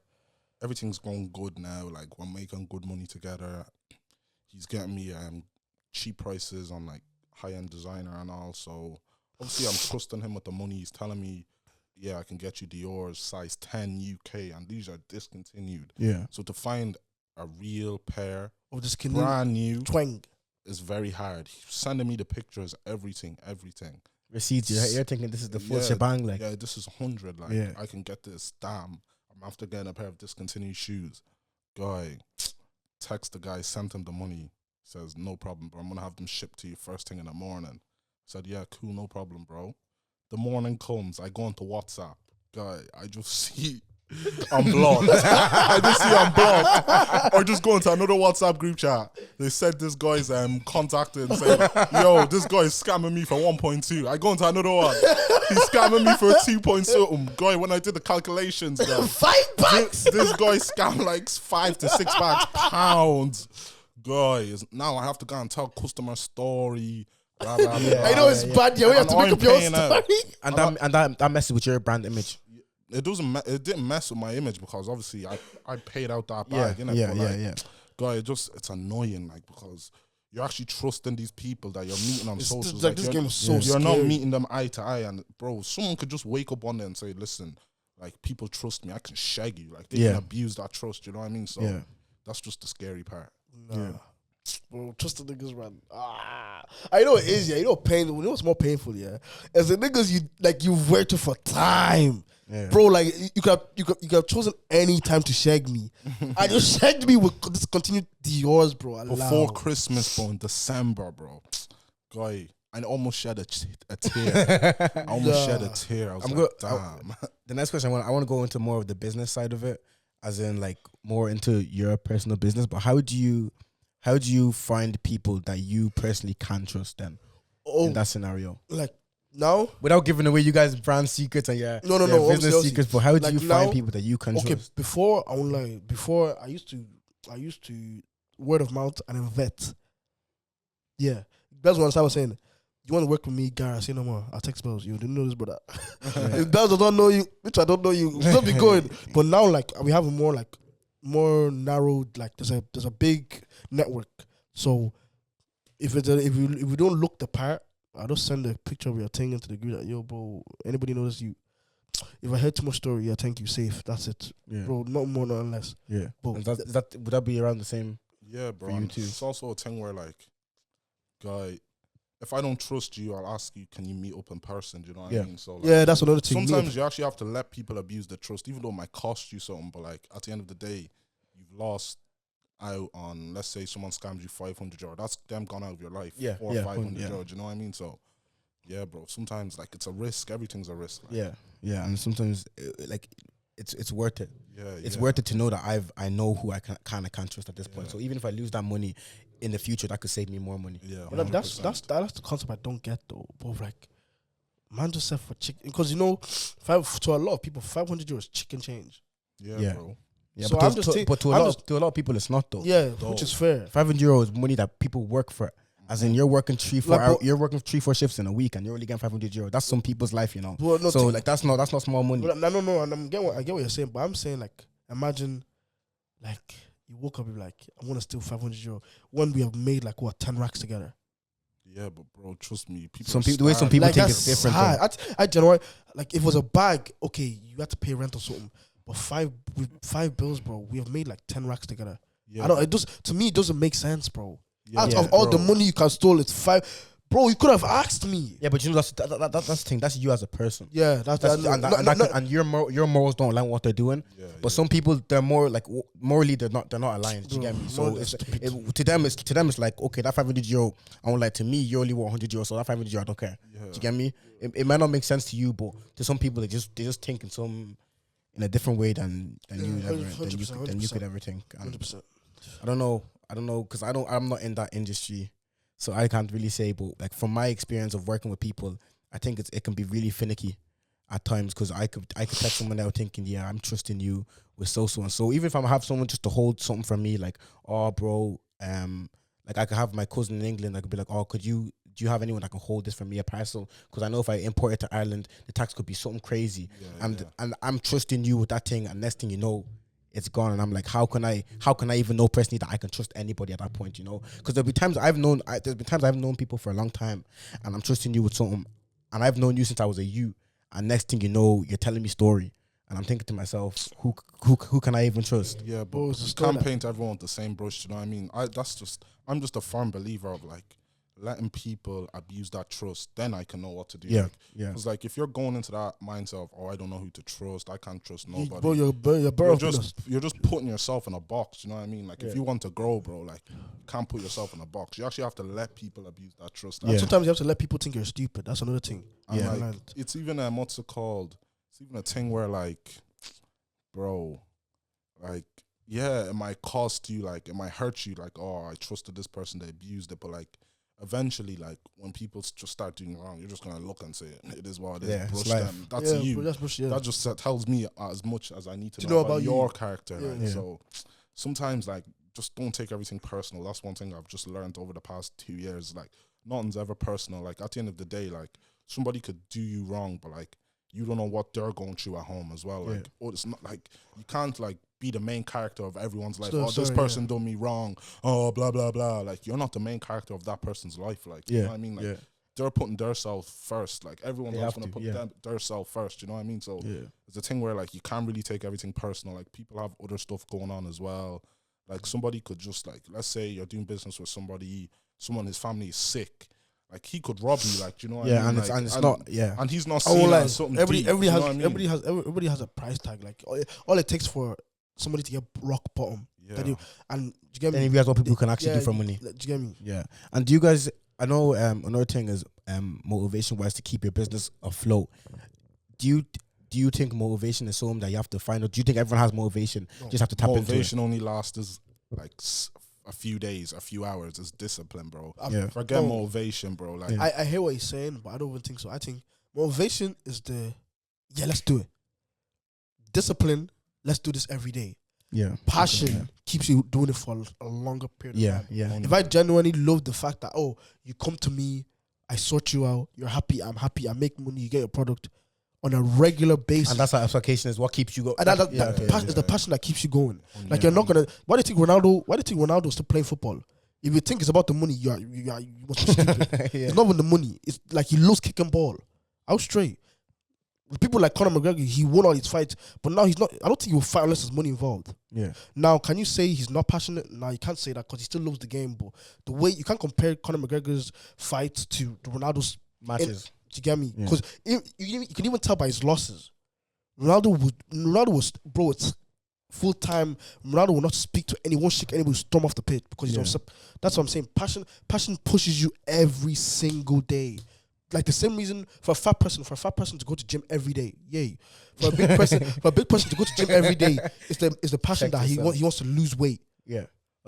Everything's going good now. Like, we're making good money together. He's getting me cheap prices on like high-end designer and all. So obviously I'm trusting him with the money. He's telling me, yeah, I can get you Dior's size 10 UK, and these are discontinued. Yeah. So to find a real pair Of this brand new twang. is very hard. He's sending me the pictures, everything. Receipts. You're thinking this is the full shebang. Like, yeah, this is 100. Like, I can get this. Damn, I'm after getting a pair of discontinued shoes. Guy, text the guy, sent him the money. Says, no problem, bro. I'm gonna have them shipped to you first thing in the morning. Said, yeah, cool, no problem, bro. The morning comes, I go into WhatsApp. Guy, I just see I'm blocked. I just see I'm blocked. Or just go into another WhatsApp group chat. They said this guy's contacted and saying, yo, this guy is scamming me for 1.2. I go into another one. He's scamming me for 2 point something. Guy, when I did the calculations, guy, 5 bucks. this guy scammed like 5 to 6 pounds. Guy, now I have to go and tell customer story. Blah, blah, blah. I know it's bad. Yeah, we have to make up your story. And that messes with your brand image. It didn't mess with my image because obviously I paid out that bag. Guy, it's annoying, like, because you're actually trusting these people that you're meeting on socials. Like, this game is so you're scary. not meeting them eye to eye, and bro, someone could just wake up one day and say, listen, like, people trust me, I can shag you. Like, they can abuse that trust, you know what I mean? So that's just the scary part. Nah. Bro, trust the niggas, man. I know it is, yeah. You know pain. You know what's more painful, yeah? As the niggas you've worked with for time. Yeah. Bro, like, you could have chosen any time to shag me. I just shagged me with discontinued Dior's, bro. Before Christmas, bro, in December, bro. Guy, I almost shed a tear. I almost shed a tear. I was damn. The next question, I want to go into more of the business side of it, as in, like, more into your personal business. But how do you find people that you personally can trust then in that scenario? Like, now? Without giving away you guys' brand secrets and your business secrets, but how do you find people that you can trust? Okay, before I used to word of mouth and then vet. Yeah. That's what I was saying. You want to work with me, Gara, say no more. I'll text bells. You didn't know this, brother. If Bells don't know you, which I don't know you, don't be going. But now, like, we have a more narrowed, like, there's a big network. So if we don't look the part, I'll just send a picture of your thing into the group. Like, yo, bro, anybody notice you? If I heard too much story, yeah, thank you, safe. That's it, bro. Not more, not less. Yeah, would that be around the same? Yeah, bro. For you too? It's also a thing where, like, guy, if I don't trust you, I'll ask you, can you meet up in person? Do you know what I mean? So, like, that's another thing. Sometimes you actually have to let people abuse the trust, even though it might cost you something. But, like, at the end of the day, you've lost out on, let's say someone scams you 500 euro. That's them gone out of your life. Yeah, 400 or 500 euro. Do you know what I mean? So, yeah, bro. Sometimes, like, it's a risk. Everything's a risk. Like. Yeah, and sometimes like it's worth it. Yeah, it's worth it to know that I know who I kind of can't trust at this point. So even if I lose that money in the future, that could save me more money. Yeah, that's the concept I don't get though. But like, man, just said for chicken, because you know, to a lot of people, 500 euros chicken change. Yeah, bro. Yeah, so but to a lot of people, it's not though. Yeah, which is fair. 500 euros money that people work for. As in, you're working 3-4 shifts in a week, and you're only getting 500 euros. That's some people's life, you know. So like, that's not small money. No. And I get what you're saying, but I'm saying, like, imagine, like, you woke up and be like, I want to steal 500 euro when we have made like 10 racks together. Yeah, but bro, trust me, the way some people like, think it's different. I generally, like, if it was a bag, okay, you had to pay rent or something. But five bills, bro, we have made like 10 racks together. Yeah. To me, it doesn't make sense, bro. Out of all the money you can steal, it's 5. Bro, you could have asked me. Yeah, but you know that's the thing. That's you as a person. Yeah, and your morals don't align with what they're doing. Yeah, but some people, they're more like morally they're not aligned. Do you get me? So to them it's like, okay, that 500 euro. I won't lie, to me, you only want 100 euro, so that 500 euro I don't care. Yeah. Do you get me? It might not make sense to you, but to some people they just think in a different way than you could ever think. 100%. I don't know, because I'm not in that industry, so I can't really say. But like, from my experience of working with people, I think it can be really finicky at times, because I could text someone out thinking, yeah, I'm trusting you with so and so. Even if I have someone just to hold something from me, like, oh, bro, like I could have my cousin in England, I could be like, oh, could you do you have anyone that can hold this for me a parcel? Because I know if I import it to Ireland, the tax could be something crazy. And I'm trusting you with that thing, and next thing you know, it's gone. And I'm like, how can I even know personally that I can trust anybody at that point, you know? Because there's been times I've known people for a long time, and I'm trusting you with something, and I've known you since I was a youth, and next thing you know, you're telling me story, and I'm thinking to myself, who can I even trust? Yeah, but you can't paint everyone with the same brush. You know what I mean? I'm just a firm believer of like letting people abuse that trust. Then I can know what to do. Yeah, Because like if you're going into that mindset of, oh, I don't know who to trust, I can't trust nobody. Bro, you're just putting yourself in a box. You know what I mean? Like if you want to grow, bro, like you can't put yourself in a box. You actually have to let people abuse that trust. And sometimes you have to let people think you're stupid. That's another thing. And like, it's even what's it called? It's even a thing where like, bro, like, yeah, it might cost you, like, it might hurt you, like, oh, I trusted this person, they abused it, but like, eventually, like, when people just start doing wrong, you're just gonna look and say, it is what it is, brush them. That's you. Bro, that just tells me as much as I need to know about your character. Right? So sometimes, like, just don't take everything personal. That's one thing I've just learned over the past 2 years. Like, nothing's ever personal. Like, at the end of the day, like, somebody could do you wrong, but like, you don't know what they're going through at home as well. Like, oh, it's not like you can't like be the main character of everyone's life. This person done me wrong. Oh, blah blah blah. Like, you're not the main character of that person's life. Like, you know what I mean? Like, they're putting their self first. Like, everyone's always gonna put their self first. You know what I mean? So it's a thing where like you can't really take everything personal. Like, people have other stuff going on as well. Like, somebody could just like, let's say you're doing business with someone his family is sick. Like, he could rob you, like, you know what I mean? And it's not, and he's not seeing that as something deep, everybody has a price tag. Like, all it takes for somebody to get rock bottom. And do you get me? Then you guys what people can actually do for money. Do you get me? Yeah. And do you guys? I know another thing is motivation wise to keep your business afloat. Do you think motivation is something that you have to find, or do you think everyone has motivation? No. Just have to tap into it. Motivation only lasts like a few days, a few hours. Is discipline, bro. Forget motivation, bro. Like, I hear what he's saying, but I don't even think so. I think motivation is let's do it. Discipline, let's do this every day. Yeah. Passion keeps you doing it for a longer period of time. Yeah. If I genuinely love the fact that, oh, you come to me, I sort you out, you're happy, I'm happy, I make money, you get your product on a regular basis. And that's how application is what keeps you going. It's the passion that keeps you going. Like, you're not gonna. Why do you think Ronaldo's still playing football? If you think it's about the money, you must be stupid. It's not even the money. It's like he loves kicking ball. Out straight. People like Conor McGregor, he won all his fights, but now he's not. I don't think he will fight unless there's money involved. Yeah. Now, can you say he's not passionate? No, you can't say that because he still loves the game. But the way you can't compare Conor McGregor's fights to Ronaldo's matches. Do you get me? Because you can even tell by his losses. Ronaldo was bro. It's full time. Ronaldo will not speak to anyone, shake anybody, storm off the pit because he's on. That's what I'm saying. Passion pushes you every single day. Like the same reason for a fat person to go to gym every day. Yay. For a big person to go to gym every day, it's the passion that he wants to lose weight. Yeah.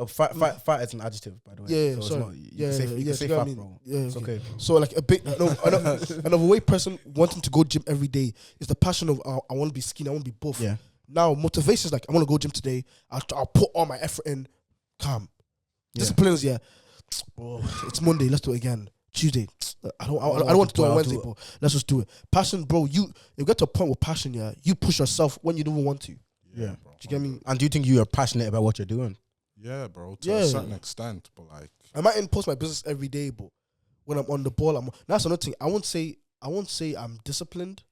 Fat is an adjective, by the way. Yeah, so sorry. You can say fat, bro. Yeah, it's okay. So like an overweight person wanting to go gym every day is the passion of I want to be skinny, I want to be buff. Yeah. Now motivation is like I want to go gym today. I'll put all my effort in. Calm. Discipline is bro, it's Monday. Let's do it again. Tuesday. I don't want to do it on Wednesday, bro. Let's just do it. Passion, bro. You get to a point with passion. You push yourself when you don't want to. Yeah. Do you get me? And do you think you are passionate about what you're doing? Yeah, bro, to a certain extent, but like I might post my business every day, but when I'm on the ball, that's another thing. I won't say I'm disciplined,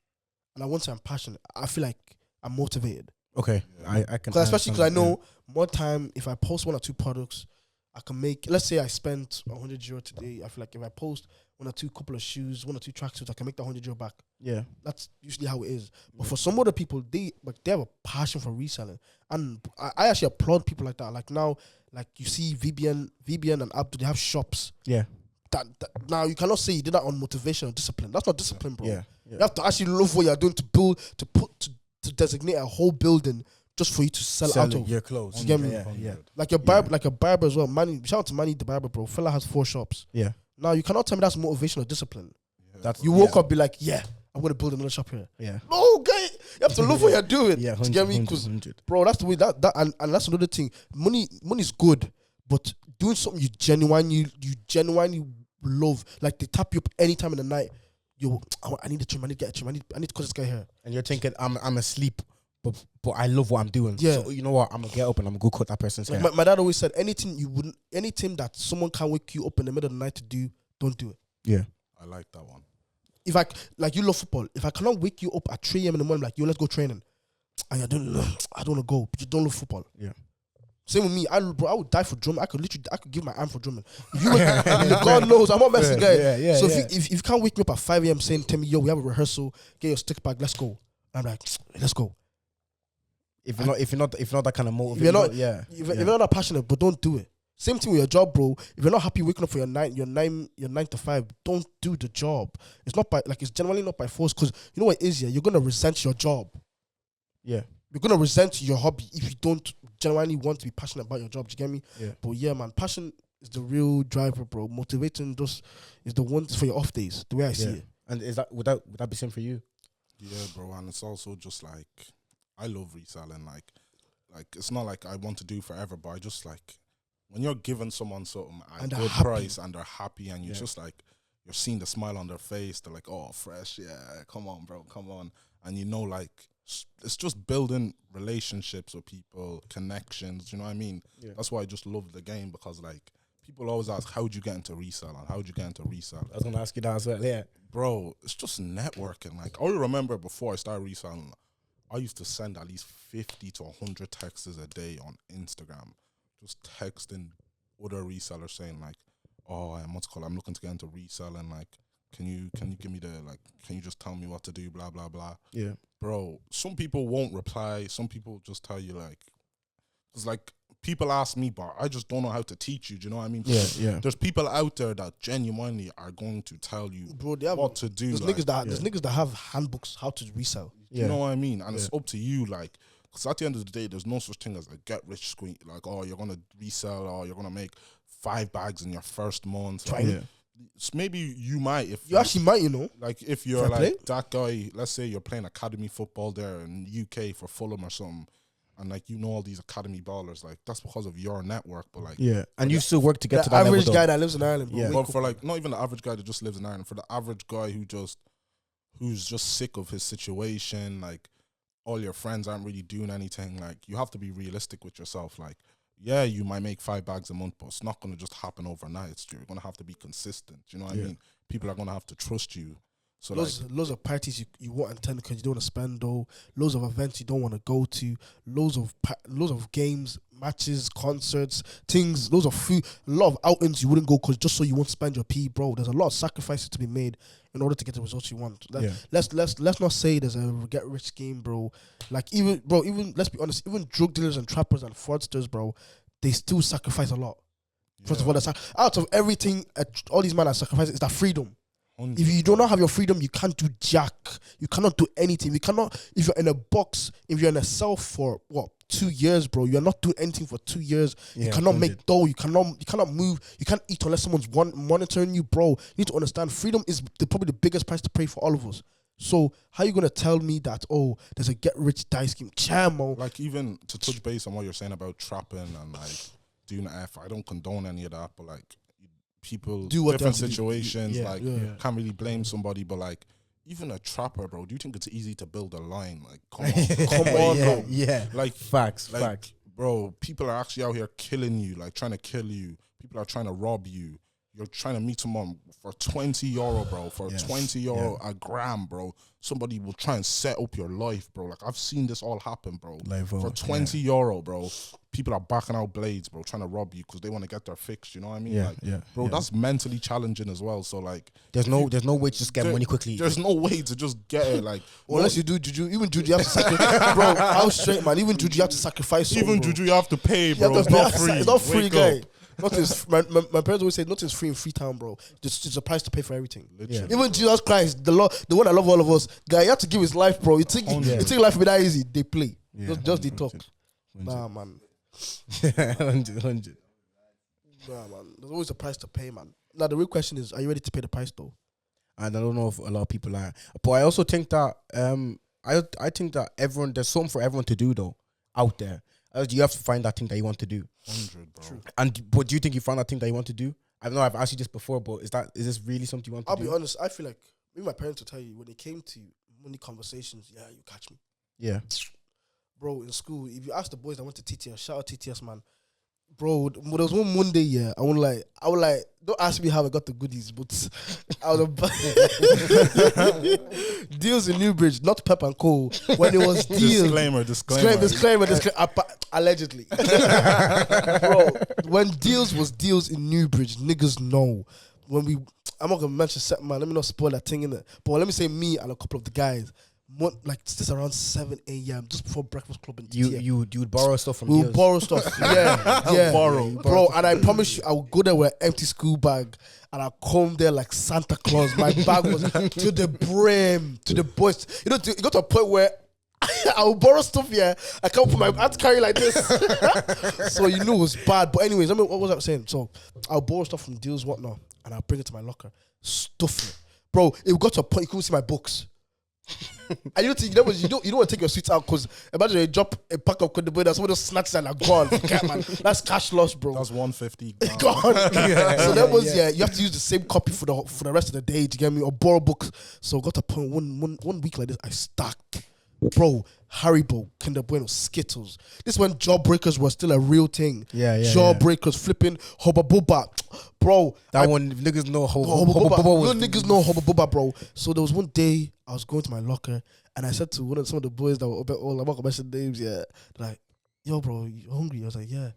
and I won't say I'm passionate. I feel like I'm motivated. Okay, I can, especially because I know more time. If I post 1 or 2 products, I can make. Let's say I spent €100 today. I feel like if I post 1 or 2 couple of shoes, 1 or 2 tracksuits, I can make the €100 back. Yeah, that's usually how it is. But for some other people, they have a passion for reselling, and I actually applaud people like that. Like now, like you see VBN and Abdul, they have shops. Yeah. That now you cannot say you did that on motivation or discipline. That's not discipline, bro. Yeah. You have to actually love what you're doing to designate a whole building just for you to sell out of your clothes. You get me? Yeah. Like a barber as well. Manny, shout out to Manny the barber, bro. Fella has 4 shops. Yeah. Now you cannot tell me that's motivation or discipline. Yeah. You woke up, be like, I'm gonna build another shop here. Yeah. No, okay. You have to love what you're doing. Yeah. 100, you get me? Because bro, that's the way that and that's another thing. Money's good, but doing something you genuinely love. Like they tap you up anytime in the night. Yo, I need a trim. I need to get a trim. I need to call this guy here. And you're thinking, I'm asleep, but I love what I'm doing. Yeah. So you know what? I'm gonna get up and I'm gonna go cut that person's hair. My dad always said, anything that someone can wake you up in the middle of the night to do, don't do it. Yeah. I like that one. If like you love football, if I cannot wake you up at 3 a.m. in the morning, like, yo, let's go training, and I don't want to go, but you don't love football. Yeah. Same with me. I would die for drumming. I could give my arm for drumming. If you God knows, I'm not messing, guy. Yeah, so if you can't wake me up at 5 a.m. saying, tell me, yo, we have a rehearsal, get your stick back, let's go. I'm like, let's go. If you're not that kind of motivated, if you're not that passionate, but don't do it. Same thing with your job, bro. If you're not happy waking up for your 9 to 5, don't do the job. It's generally not by force, because you know what it is, yeah? You're gonna resent your job. Yeah. You're gonna resent your hobby if you don't genuinely want to be passionate about your job. Do you get me? Yeah. But yeah, man, passion is the real driver, bro. Motivating just is the one for your off days. The way I see it. And would that be same for you? Yeah, bro. And it's also just like, I love reselling. Like it's not like I want to do forever, but I just like, when you're giving someone something at a good price and they're happy, and you just like, you're seeing the smile on their face. They're like, oh, fresh, yeah, come on, bro, come on. And you know, like, it's just building relationships with people, connections, you know what I mean? Yeah. That's why I just love the game, because like, people always ask, how'd you get into reselling? How'd you get into reselling? I was going to ask you that as well, yeah. Bro, it's just networking. Like, I remember before I started reselling, I used to send at least 50 to 100 texts a day on Instagram, just texting other resellers saying like, oh, I'm looking to get into reselling, like, can you give me can you just tell me what to do, blah, blah, blah. Yeah. Bro, some people won't reply. Some people just tell you like, it's like, people ask me, but I just don't know how to teach you. Do you know what I mean? Yeah. There's people out there that genuinely are going to tell you, bro, what to do. There's niggas that have handbooks how to resell. You know what I mean? And it's up to you, like, because at the end of the day, there's no such thing as a get rich scheme. Like, oh, you're gonna resell, or you're gonna make 5 bags in your first month. Like, maybe you might, if you actually might, you know, like if you're like that guy. Let's say you're playing academy football there in UK for Fulham or something, and like, you know, all these academy ballers, like, that's because of your network. But like, and you still work to get to that average level, guy that lives in Ireland, bro. Yeah, but for like, not even the average guy that just lives in Ireland, for the average guy who's just sick of his situation, like, all your friends aren't really doing anything, like, you have to be realistic with yourself. Like, yeah, you might make 5 bags a month, but it's not going to just happen overnight. You're going to have to be consistent. You know what I mean? People are going to have to trust you. So loads of parties you won't attend because you don't want to spend though. Loads of events you don't want to go to. Loads of games, matches, concerts, things. Loads of food. A lot of outings you wouldn't go because just so you won't spend your pee, bro. There's a lot of sacrifices to be made in order to get the results you want. Let's not say there's a get rich scheme, bro. Like even let's be honest, even drug dealers and trappers and fraudsters, bro, they still sacrifice a lot. First of all, out of everything, all these men are sacrificing is that freedom. If you do not have your freedom, you can't do jack. You cannot do anything. You cannot. If you're in a box, if you're in a cell for 2 years, bro, you're not doing anything for 2 years. You cannot make dough. You cannot move. You can't eat unless someone's monitoring you, bro. You need to understand freedom is probably the biggest price to pay for all of us. So how are you gonna tell me that there's a get rich die scheme? Chamo. Like, even to touch base on what you're saying about trapping and like doing I don't condone any of that, but like, people do what different situations, can't really blame somebody, but like, even a trapper, bro, do you think it's easy to build a line? Like, come on, bro. Yeah, like, facts, bro, people are actually out here killing you, like, trying to kill you. People are trying to rob you. You're trying to meet someone for €20, bro. For €20 a gram, bro. Somebody will try and set up your life, bro. Like, I've seen this all happen, bro. For €20, bro. People are backing out blades, bro, trying to rob you because they want to get their fix. You know what I mean? Bro, that's mentally challenging as well. So like, there's no way to just get money quickly. There's no way to just get it. Like, unless you do juju, even juju you have to sacrifice. Bro, how straight, man? Even juju you have to sacrifice. Even juju you have to pay, bro. It's not free. It's not free, guy. Nothing's my parents always say nothing's free in Freetown, bro. There's a price to pay for everything. Even Jesus Christ, the one that love all of us, guy, you have to give his life, bro. You think life will be that easy? They play. Just they talk. 100. Nah, man. 100. Nah, man. There's always a price to pay, man. Now the real question is, are you ready to pay the price though? And I don't know if a lot of people are, but I also think that I think that there's something for everyone to do though out there. You have to find that thing that you want to do. 100, bro. But do you think you found that thing that you want to do? I know I've asked you this before, but is this really something you want to do? I'll be honest. I feel like maybe my parents will tell you when it came to money conversations. Yeah, you catch me. Yeah, bro. In school, if you ask the boys that went to TTS, shout out TTS, man. Bro, there was one Monday, yeah. I would like, don't ask me how I got the goodies, but I was deals in Newbridge, not Pep and Co. When it was deals. Disclaimer. Allegedly. Bro, when deals was deals in Newbridge, niggas know. I'm not gonna mention set, man. Let me not spoil that thing in it. But let me say me and a couple of the guys. Like this around 7 a.m. just before breakfast club. You would borrow stuff from. We would borrow stuff. Yeah. Bro. And I promise you, I would go there with an empty school bag, and I come there like Santa Claus. My bag was to the brim, to the boys. You know, it got to a point where I would borrow stuff. Yeah, I can't put my hand carry like this. So you knew it was bad. But anyways, what was I saying? So I'll borrow stuff from deals, whatnot, and I'll bring it to my locker, stuff it, bro. It got to a point you couldn't see my books. And you don't want to take your sweets out because imagine you drop a pack of Code and someone just snatches and are gone. Man. That's cash loss, bro. That's 150 gone. So that was you have to use the same copy for the rest of the day to get me or borrow books. So got to a point one week like this, I stacked, bro. Haribo, Kinder Bueno, Skittles. This when Jawbreakers was still a real thing. Jawbreakers, flipping Hubba Bubba, bro. Niggas know Hubba Bubba. No niggas know Hubba Bubba, bro. So there was one day I was going to my locker and I said to some of the boys that were up at all, I'm not gonna mention names, yeah. Like, yo, bro, you hungry? I was like, yeah.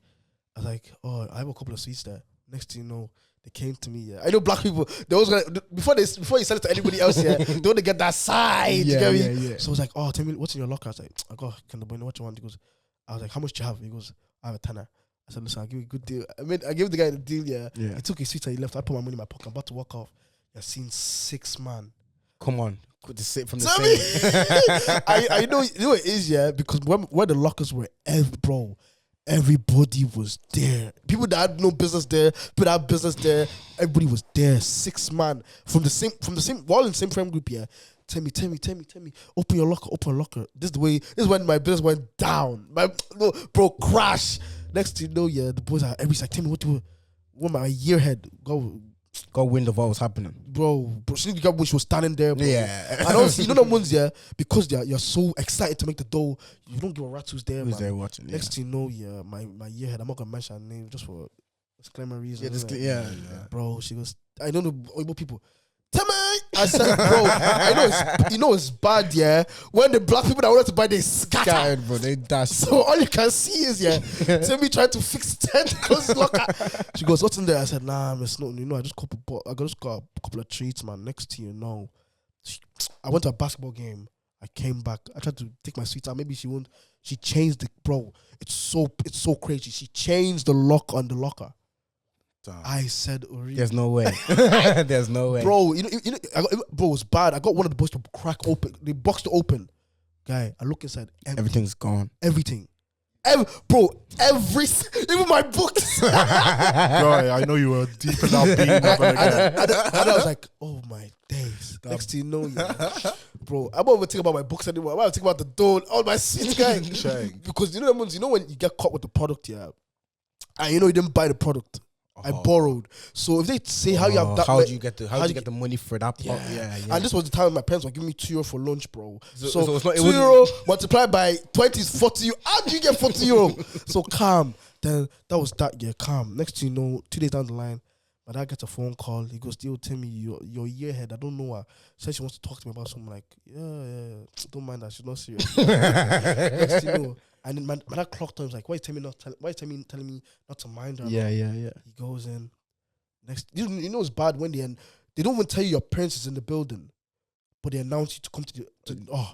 I was like, oh, I have a couple of sweets there. Next thing you know, they came to me. Yeah, I know black people. They always before you sell it to anybody else. Yeah, they want to get that side. You get me? Yeah. So I was like, oh, tell me what's in your locker. I was like, I got Kinder Bueno. What you want? He goes, I was like, how much do you have? He goes, I have a tenner. I said, listen, I'll give you a good deal. I gave the guy the deal. Yeah. He took his sweets and he left. I put my money in my pocket. I'm about to walk off. I seen 6 man. Come on, could sit from the same. I know what it is, yeah, because where the lockers were, bro. Everybody was there. People that had no business there, people that had business there, everybody was there. 6 man from the same. We're all in the same friend group. Yeah, tell me. Open your locker. This is when my business went down. Bro, crash. Next thing you know, yeah, the boys are every like, tell me what my year head got wind of what was happening, bro. She didn't get when she was standing there, bro. Yeah, I don't see. You know the ones, yeah, because you're so excited to make the dough, you don't give a rat who's there, who's man. there watching. Next thing you know, yeah, my year head. I'm not gonna mention her name just for disclaimer reasons. Yeah, bro. She goes, I know the Igbo people. Tell me, I said, bro, it's bad, yeah. When the black people that wanted to buy, they scattered, bro. They dash. So all you can see is, yeah, Timmy trying to fix 10 close locker. She goes, what's in there? I said, nah, it's not. You know, I just got a couple of treats, man. Next to you know, I went to a basketball game. I came back. I tried to take my sweets out. Maybe she won't. She changed the bro. It's so crazy. She changed the lock on the locker. Damn. I said, there's no way. There's no way. Bro, you know, bro, it was bad. I got one of the boys to crack open. The box to open. Guy, I look inside. Everything's gone. Everything. Even my books. Bro, I know you were deep enough being and I was like, oh my days. Next thing you know, bro, I'm not even thinking about my books anymore. I'm not thinking about the dough, all my sweets, guy. Because you know when you get caught with the product, yeah, and you know you didn't buy the product. I borrowed. So if they say how you have that, how do you get the money for that? Yeah. And this was the time my parents were giving me €2 for lunch, bro. So it's not, €2 multiplied by 20 is 40 euro. How do you get 40 euro? So calm. Then that was that year. Calm. Next thing you know, 2 days down the line, my dad gets a phone call. He goes, "Yo, tell me your yearhead. I don't know her. Said she wants to talk to me about something." Like, yeah. Don't mind that. She's not serious. Next thing you know. And then my dad clocked on. He was like, why is Timmy telling me not to mind her? Yeah. He goes in. Next, you know it's bad when they don't even tell you your parents is in the building, but they announce you to come to the.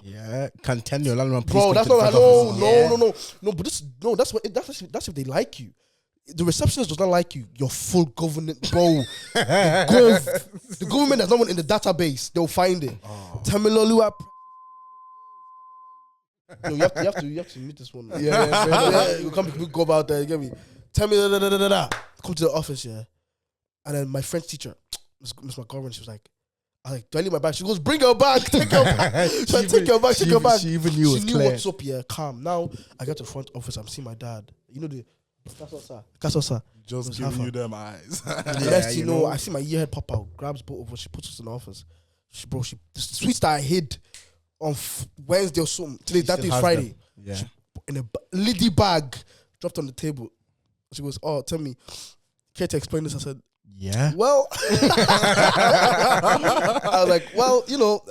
Yeah, continue. Bro, that's not. No. But that's if they like you. The receptionist does not like you. Your full government, bro. The government has no one in the database. They'll find it. Tell me, Lolua. No, you have to meet this one. Yeah. You can't go about there. You get me? Tell me Come to the office, yeah. And then my French teacher, Miss McGovern, she was like, do I leave my bag? She goes, bring her bag, take her bag. Take your bag. She even knew She knew what's up, yeah. Calm. Now I get to the front office. I'm seeing my dad. You know That's what's up. Just giving you them eyes. Next, you know, I see my ear head pop out, grabs both of us, she puts us in the office. The sweets that I hid on Wednesday or something, today, that day is Friday. Yeah. She, in a lady bag, dropped on the table. She goes, "Oh, tell me, care to explain this?" I said, "Yeah." Well, I was like, "Well, you know,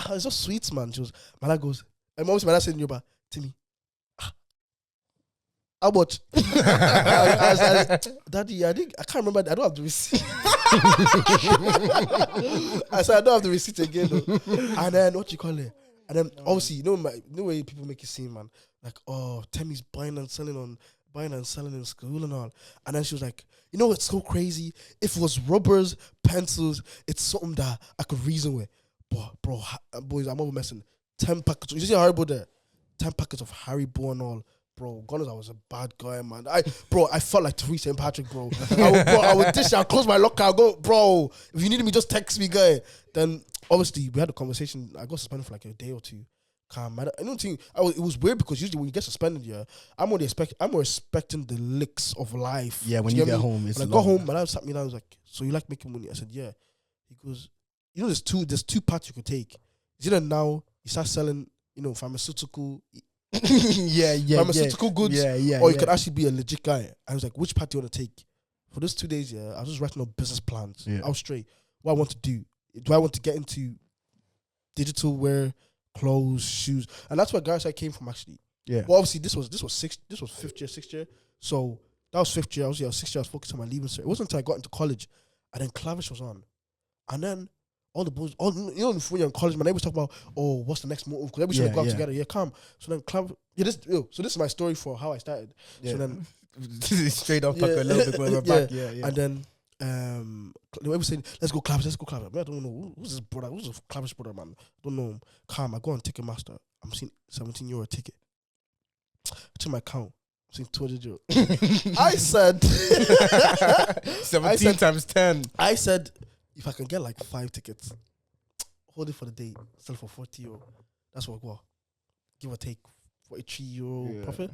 it's just sweets, man." She was, my dad goes, and my dad said in Yoruba, "Timmy, how much?" I was like, "Daddy, I can't remember. I don't have the receipt." I said, "I don't have the receipt again." Though. And then what you call it? And then obviously, you know way people make it seem, man, like, oh, Timmy's buying and selling in school and all. And then she was like, you know, it's so crazy. If it was rubbers, pencils, it's something that I could reason with. But bro, boys, I'm over messing. 10 packets. You see Haribo there? 10 packets of Haribo and all. Bro, God knows I was a bad guy, man. I felt like Therese St. Patrick, bro. I would dish, I'll close my locker, I'll go, bro, if you need me, just text me, guy. Then, obviously, we had a conversation. I got suspended for like a day or two. Calm. I don't think, it was weird because usually when you get suspended, yeah, I'm more expecting the licks of life. Yeah, when you get home, it's when I got home, my dad sat me down, I was like, so you like making money? I said, yeah. He goes, you know, there's two paths you could take. It's either now, you start selling, you know, pharmaceutical pharmaceutical goods, or you could actually be a legit guy. I was like, which part do you want to take? For those 2 days, yeah, I was just writing up business plans. Yeah. I was straight. What I want to do? Do I want to get into digital wear, clothes, shoes? And that's where Garaside came from, actually. Yeah. Well, obviously, this was 6th year. So that was 5th year. I was 6th year. I was focused on my leaving cert. It wasn't until I got into college, and then Clavish was on, and then all the boys, you know, when you're in college, my neighbors talk about, oh, what's the next move? Because everybody should go out together. Yeah, come. So then, so this is my story for how I started. Yeah. So then, straight up, a little bit going back. Yeah. And then, they were saying, let's go Clavish. I don't know who's this brother. Who's this Clavish brother, man? I don't know him. Calm. I go on Ticketmaster. I'm seeing €17 ticket. I check my account. I'm seeing €200. I said, 17 times 10. I said, if I can get like 5 tickets, hold it for the day, sell it for €40. That's what I got. Give or take €43 profit.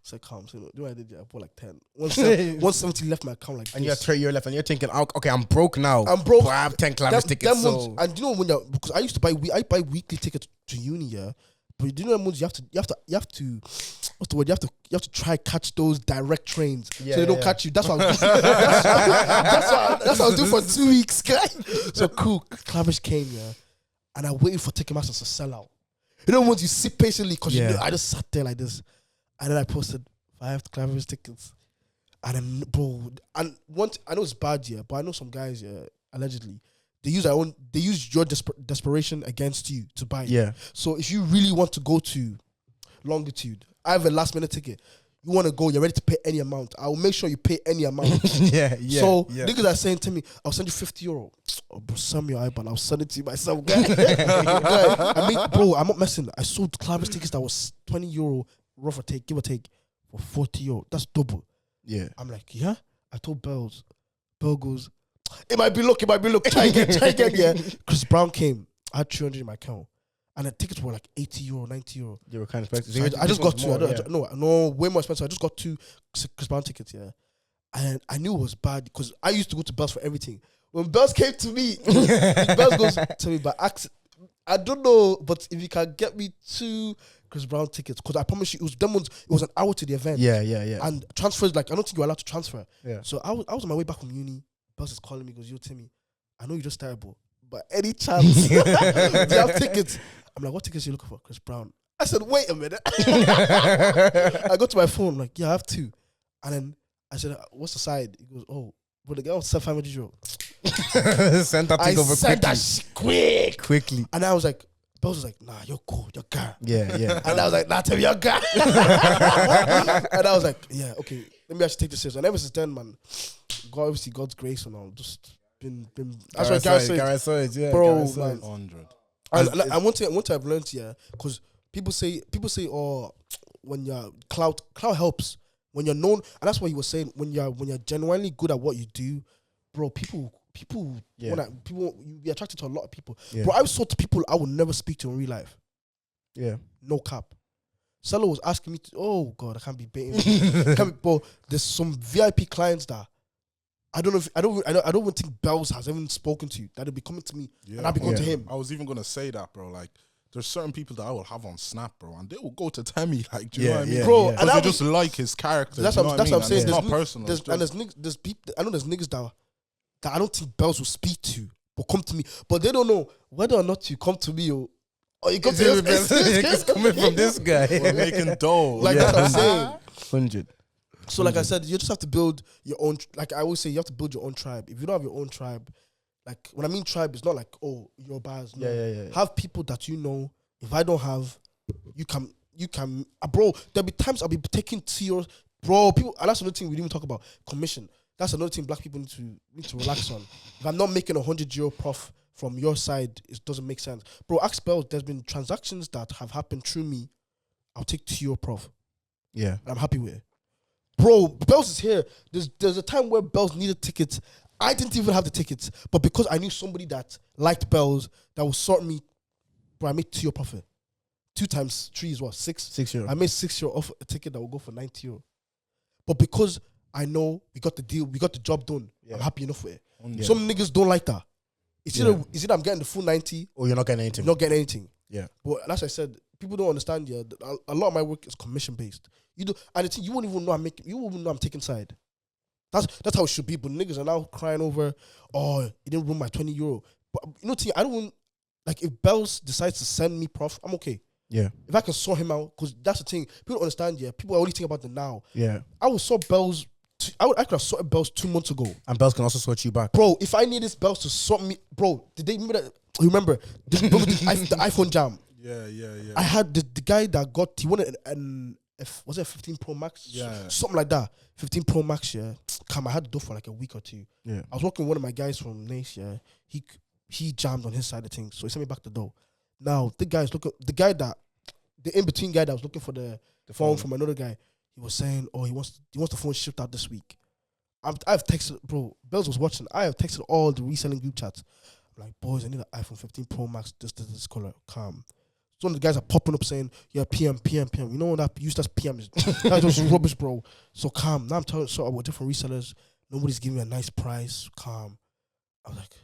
So calm. So do what I did? I bought like 10. 170 left my account like and this. you're €3 left, and you're thinking, okay, I'm broke now. I'm broke. But I have 10 Clavish tickets. And you know when because I used to buy weekly tickets to uni, yeah. But you know you have to what's the word? You have to try catch those direct trains so they don't catch you. That's what I was doing. That's what I was doing for 2 weeks, guy. So cool. Clavish came, yeah, and I waited for Ticketmasters to sell out. You know, once you sit patiently, because you know, I just sat there like this, and then I posted 5 Clavish tickets, and then bro, and I know it's bad, yeah, but I know some guys, yeah, allegedly. They use your desperation against you to buy it. Yeah. So if you really want to go to Longitude, I have a last minute ticket. You want to go, you're ready to pay any amount. I will make sure you pay any amount. So niggas are saying to me, I'll send you €50. Oh, bro, send me your iPad. I'll send it to you myself, guy. I mean, bro, I'm not messing. I sold Clavish tickets that was €20, rough or take, give or take, for €40. That's double. Yeah. I'm like, yeah. I told Bells. Bell goes, It might be luck. Try again, yeah. Chris Brown came. I had 300 in my account. And the tickets were like €80, €90. They were kind of expensive. So I just got 2. No, way more expensive. I just got 2 Chris Brown tickets, yeah. And I knew it was bad because I used to go to Bells for everything. When Bells came to me, Bells goes to me by accident. I don't know, but if you can get me 2 Chris Brown tickets, because I promise you, it was an hour to the event. Yeah. And transfers, like, I don't think you're allowed to transfer. Yeah. So I was on my way back from uni. Bells is calling me, goes, yo, Timmy, I know you just terrible, but any chance do you have tickets? I'm like, what tickets are you looking for? Chris Brown. I said, wait a minute. I go to my phone, like, yeah, I have 2. And then I said, what's the side? He goes, oh, but the guy was €500. Send that thing over quickly. Sent that shit quickly. And I was like, Bells was like, nah, you're cool, you're guy. Yeah. And I was like, nah, Timmy, you're guy. And I was like, yeah, okay, let me actually take this serious. And ever since then, man, obviously God's grace and all, just been. That's what Garaside, yeah, bro, man. 100. And one thing I've learned, yeah, because people say, oh, when you're clout helps when you're known, and that's what he was saying. When you're genuinely good at what you do, bro, people you be attracted to a lot of people. Yeah. Bro, I saw to people I would never speak to in real life. Yeah, no cap. seller was asking me to, oh God, I can't be baiting. Bro, there's some VIP clients that I don't even think Bells has even spoken to you. That'll be coming to me and I'll be going to him. I was even gonna say that, bro. Like, there's certain people that I will have on Snap, bro, and they will go to Temmie, like, do you know what I mean, bro? Because they just like his character. That's what I'm saying. It's not personal. There's people. I know there's niggas that I don't think Bells will speak to, but come to me. But they don't know whether or not you come to me or you come to this. It's coming from this guy. We're making dough. Like that's what I'm saying. 100. So like I said, you just have to build your own. Like I always say, you have to build your own tribe. If you don't have your own tribe, like when I mean tribe, it's not like your bars. No. Yeah. Have people that you know. If I don't have, you can. Bro, there'll be times I'll be taking to your bro. People, and that's another thing we didn't even talk about. Commission. That's another thing black people need to relax on. If I'm not making €100 prof from your side, it doesn't make sense. Bro, ask Bells, there's been transactions that have happened through me. I'll take €2 prof. Yeah. And I'm happy with it. Bro, Bells is here. There's a time where Bells needed tickets. I didn't even have the tickets. But because I knew somebody that liked Bells, that would sort me, bro, I made €2 profit. 2 times 3 is what? 6? €6. I made €6 off a ticket that will go for €90. But because I know we got the deal, we got the job done, I'm happy enough with it. Yeah. Some niggas don't like that. It's either I'm getting the full 90 or you're not getting anything. You're not getting anything. Yeah. But as I said, people don't understand. Yeah, a lot of my work is commission based. You do, and you won't even know you won't even know I'm taking side. That's how it should be. But niggas are now crying over, oh, you didn't ruin my €20. But you know, I don't like if Bells decides to send me prof, I'm okay. Yeah. If I can sort him out, because that's the thing. People don't understand. Yeah, people are only thinking about the now. Yeah. I would sort Bells. I could have sorted Bells 2 months ago. And Bells can also sort you back. Bro, if I needed Bells to sort me, bro, did they remember the iPhone jam? Yeah. I had the guy that he wanted was it a 15 Pro Max? Yeah. Something like that. 15 Pro Max, yeah. I had to do for like a week or 2. Yeah. I was working with one of my guys from Nace, yeah. He jammed on his side of things, so he sent me back the door. Now, the in-between guy that was looking for the phone from another guy, he was saying, oh, he wants the phone shipped out this week. I've texted, bro, Bells was watching. I have texted all the reselling group chats. I'm like, boys, I need an iPhone 15 Pro Max, this color, calm. Some of the guys are popping up saying, yeah, PM. You know when that useless PM is, that's just rubbish, bro. So calm. Now I'm telling you about different resellers. Nobody's giving me a nice price. Calm. I was like,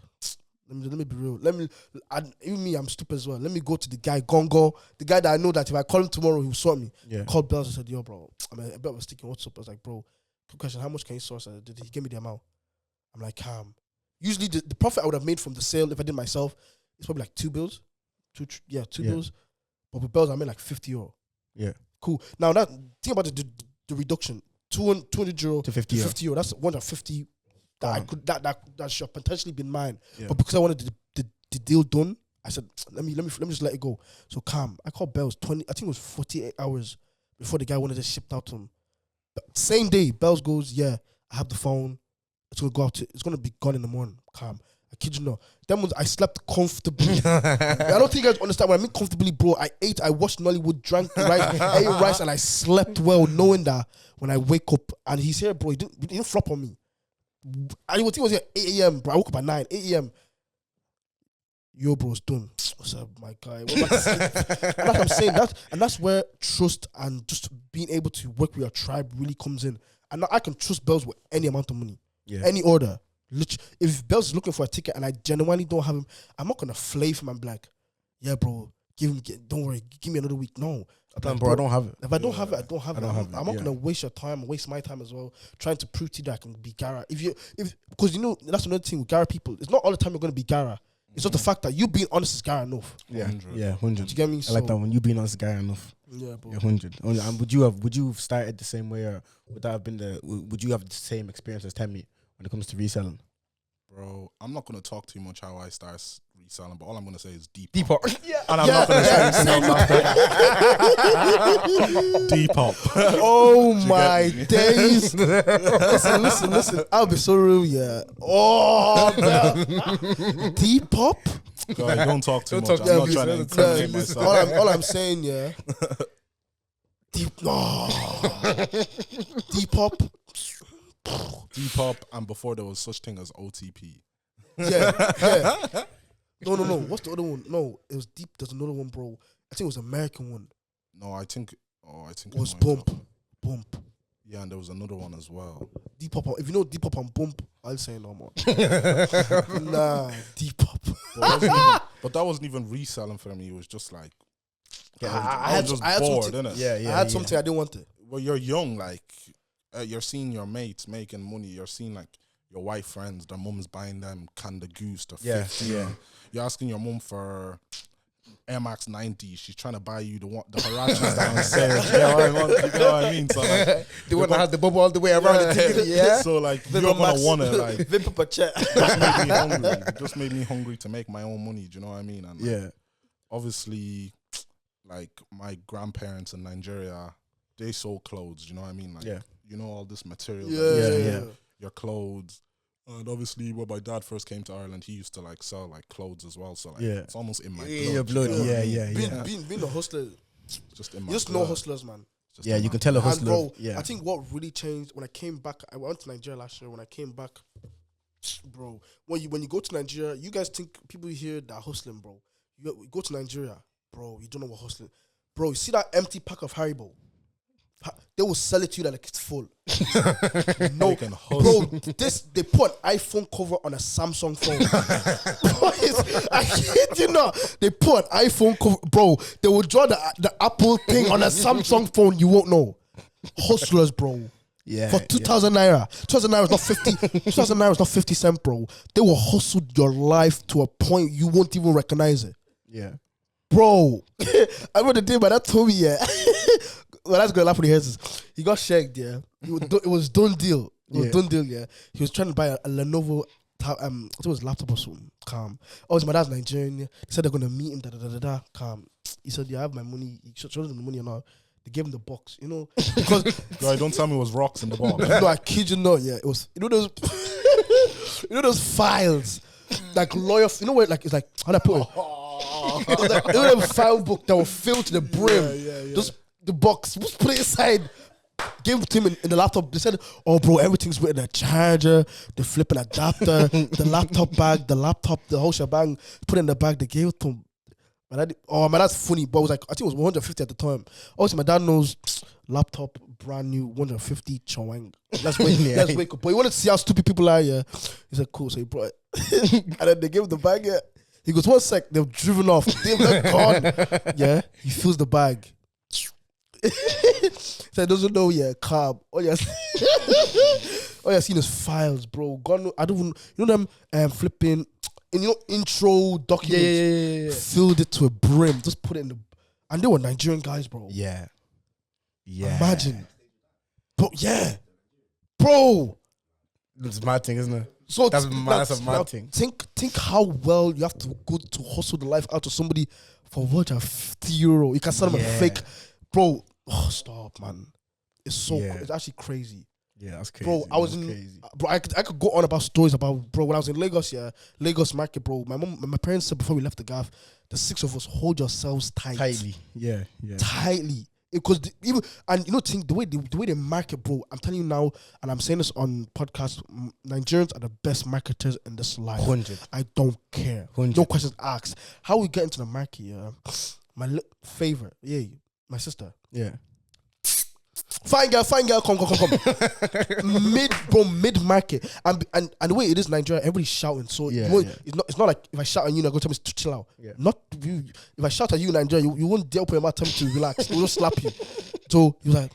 let me be real. Even me, I'm stupid as well. Let me go to the guy, Gongo, the guy that I know that if I call him tomorrow, he'll sort me. Yeah. Called Bells and said, yo, bro, I'm a bit of a sticky. What's up? I was like, bro, quick question. How much can you source? Did he give me the amount? I'm like, calm. Usually the profit I would have made from the sale if I did myself is probably like 2 bills. Two bills. But with Bells, I made like €50. Yeah. Cool. Now, think about the reduction. €200 to €50. That's 150 that should have potentially been mine. Yeah. But because I wanted the deal done, I said, let me just let it go. So calm. I called Bells I think it was 48 hours before the guy wanted it shipped out to him. But same day, Bells goes, yeah, I have the phone. It's gonna be gone in the morning. Calm. I kid you not. Them ones I slept comfortably. I don't think you guys understand. When I mean comfortably, bro, I watched Nollywood, drank rice, ate rice, and I slept well, knowing that when I wake up and he's here, bro, he didn't flop on me. I think it was here 8 a.m., bro. I woke up at 9, 8 a.m. Yo, bro, it's done. What's up, my guy? And that's what I'm saying. That's where trust and just being able to work with your tribe really comes in. And now I can trust Bells with any amount of money, any order. If Bells is looking for a ticket and I genuinely don't have him, I'm not gonna flay him and be like, yeah, bro, don't worry, give me another week. No, bro, I don't have it. If I don't have it, I don't have it. I'm not gonna waste your time, waste my time as well, trying to prove to you that I can be Gara. Because you know that's another thing with Gara people. It's not all the time you're gonna be Gara. It's just the fact that you being honest is Gara enough. Yeah, 100. Do you get me? I like that one. You being honest is Gara enough. Yeah, bro. 100. And would you have started the same way, or would that have been would you have the same experience as Temmie when it comes to reselling? Bro, I'm not going to talk too much how I start reselling, but all I'm going to say is Depop. Yeah. And I'm not going to say anything else after. Depop. Oh my days. Listen. I'll be so real, yeah. Oh, Depop? God, don't talk too much. I'm not trying to incriminate myself. All I'm saying, yeah. Depop. Depop, and before there was such thing as OTP. Yeah. No. What's the other one? No, it was Deep. There's another one, bro. I think it was American one. No, I think Oh, I think It was I know what you're Bump. talking- Yeah, and there was another one as well. Depop. If you know Depop and Bump, I'll say no more. Nah, Depop. But that wasn't even reselling for me. It was just like, I was just had bored, something. innit? Yeah, I had something I didn't want it. Well, you're young, like you're seeing your mates making money. You're seeing like your white friends, their mum's buying them Canada Goose. They're 15. Yeah. You're asking your mum for Air Max 90. She's trying to buy you the Harachis downstairs. You know what I mean? So like, They want to have the bubble all the way around the ticket. Yeah. So like, you're gonna want to like. Vimp a check. Just made me hungry. It just made me hungry to make my own money. Do you know what I mean? And like, obviously, like my grandparents in Nigeria, they sold clothes. You know what I mean? Like, you know, all this material. Your clothes. And obviously, when my dad first came to Ireland, he used to like sell like clothes as well. So like, it's almost in my blood. Your blood. Being a hustler, Just in my you just blood. know hustlers, man. Just Yeah, in you my can tell a blood. And hustler. bro, I think what really changed when I came back, I went to Nigeria last year. When I came back, bro, when you go to Nigeria, you guys think people here that are hustling, bro. You go to Nigeria, bro, you don't know what hustling. Bro, you see that empty pack of Haribo? They will sell it to you like it's full. No, bro, they put an iPhone cover on a Samsung phone. Boys, I kid you not. They put an iPhone cover, bro. They will draw the Apple thing on a Samsung phone. You won't know. Hustlers, bro. Yeah. For 2,000 naira. 2,000 naira is not 50. 2,000 naira is not 50 cents, bro. They will hustle your life to a point you won't even recognize it. Yeah. Bro, I remember the day my dad told me, well, that's gonna laugh when he hears this. He got shagged, it was done deal. It was done deal, He was trying to buy a Lenovo, I think it was laptop or something. Calm. Oh, my dad's Nigerian. They said they're gonna meet him. Calm. He said, I have my money. He showed them the money or not. They gave him the box, because Guy, don't tell me it was rocks in the box. no, I kid you not. It was those, those files, like lawyers. Where like it's like how do I put it? It was like, a file book that was filled to the brim. Just the box, just put it inside. Gave it to him in the laptop. They said, "Oh, bro, everything's with the charger, the flipping adapter, the laptop bag, the whole shebang. Put it in the bag. They gave it to him." My dad's funny, but it was like I think it was 150 at the time. Obviously, my dad knows laptop brand new 150 chawang. Let's wake up. But he wanted to see how stupid people are. Yeah, he said, "Cool." So he brought it, and then they gave him the bag. Yeah. He goes, 1 sec, they've driven off. They're gone. Yeah, he fills the bag. So he doesn't know, carb. All you seen is files, bro. God, I don't even, them flipping, intro documents. Filled it to a brim. Just put it in the, and they were Nigerian guys, bro. Yeah. Imagine. Bro. It's a mad thing, isn't it? So that's a mad thing. Think how well you have to go to hustle the life out of somebody for what, €50. You can sell them a fake, bro. Oh, stop, man. It's so it's actually crazy. Yeah, that's crazy. Bro, I could go on about stories about, bro, when I was in Lagos, Lagos market, bro. My parents said before we left the gaff, the 6 of us hold yourselves tightly. Yeah. Tightly. Because think the way they market, bro. I'm telling you now, and I'm saying this on podcast. Nigerians are the best marketers in this life. 100. I don't care. 100. No questions asked. How we get into the market? Yeah, my favorite. Yeah, my sister. Yeah. Fine girl, come. Mid market, and the way it is Nigeria, everybody's shouting. So it's not like if I shout at you, you're gonna tell me to chill out. Yeah. Not you. If I shout at you in Nigeria, you won't dare open your mouth, tell me to relax. We'll just slap you. So he was like,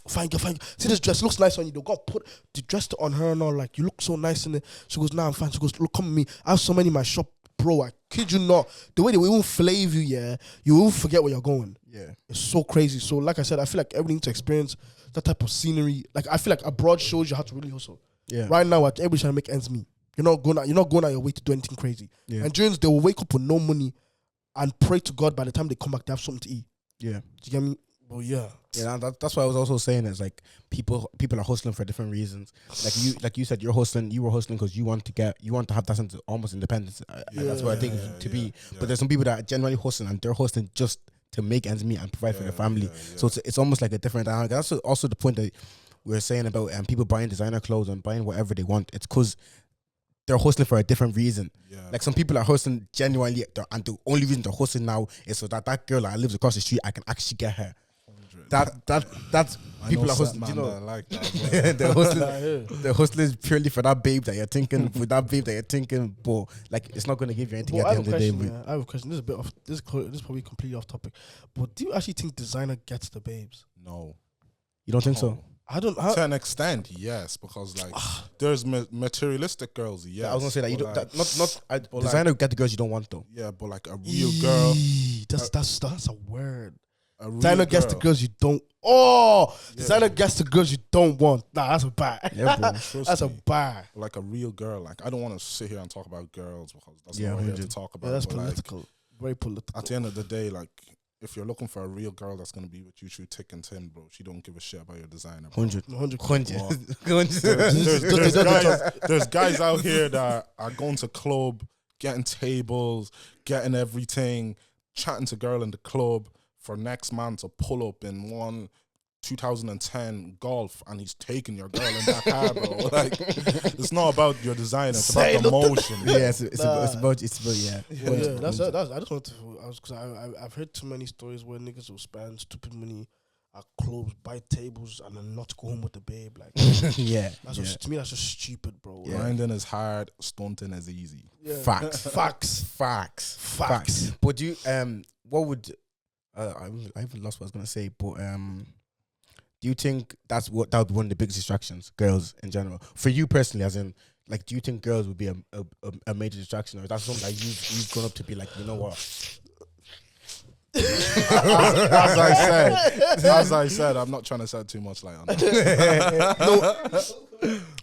fine girl. See this dress looks nice on you. They got put the dress on her and all. Like you look so nice in it. She goes, nah, I'm fine. She goes, look, come with me. I have so many in my shop, bro. I kid you not. The way they will flave you, you will forget where you're going. Yeah, it's so crazy. So like I said, I feel like everybody needs to experience that type of scenery. Like I feel like abroad shows you how to really hustle. Yeah. Right now, everybody's trying to make ends meet. You're not going out your way to do anything crazy. Yeah. Nigerians, they will wake up with no money and pray to God by the time they come back, they have something to eat. Yeah. Do you get me? Well, yeah. Yeah, that's why I was also saying is like people are hustling for different reasons. Like you said, you were hustling because you want to have that sense of almost independence. That's what I think to be. Yeah. But there's some people that are generally hustling and they're hustling just to make ends meet and provide for their family. So it's almost like a different dynamic. That's also the point that we were saying about people buying designer clothes and buying whatever they want. It's because they're hustling for a different reason. Yeah. Like some people are hustling genuinely, and the only reason they're hustling now is so that girl that lives across the street, I can actually get her. that's people are hustling. You know, like that. they're hustling purely for that babe that you're thinking. For that babe that you're thinking, but like it's not gonna give you anything at the end of the day. I have a question. This is a bit off. This is probably completely off topic. But do you actually think designer gets the babes? No, you don't think so? I don't. To an extent, yes, because like there's materialistic girls. Yes, I was gonna say that you don't. Like, designer get the girls you don't want though. Yeah, but like a real girl. That's a word. Designer gets the girls you don't. Designer gets the girls you don't want. Nah, that's a bad. Yeah, bro. That's a bad. Like a real girl. Like I don't want to sit here and talk about girls because that's not what we're here to talk about. Yeah, that's but political. Like, very political. At the end of the day, like if you're looking for a real girl that's gonna be with you through thick and thin, bro, she don't give a shit about your designer. 100. There's guys out here that are going to club, getting tables, getting everything, chatting to girl in the club for next man to pull up in one 2010 Golf and he's taking your girl in that car, bro. Like it's not about your design, it's about the motion. Yeah, it's about yeah. That's I just want to because I've heard too many stories where niggas will spend stupid money at clubs, buy tables, and then not go home with the babe. Like to me that's just stupid, bro. Yeah. Grinding is hard, stunting is easy. Yeah. Facts. But do you what would I even lost what I was gonna say, but do you think that would be one of the biggest distractions, girls in general? For you personally, as in, like, do you think girls would be a major distraction, or is that something that you've grown up to be like, you know what? as I said, I'm not trying to say too much light on that. No,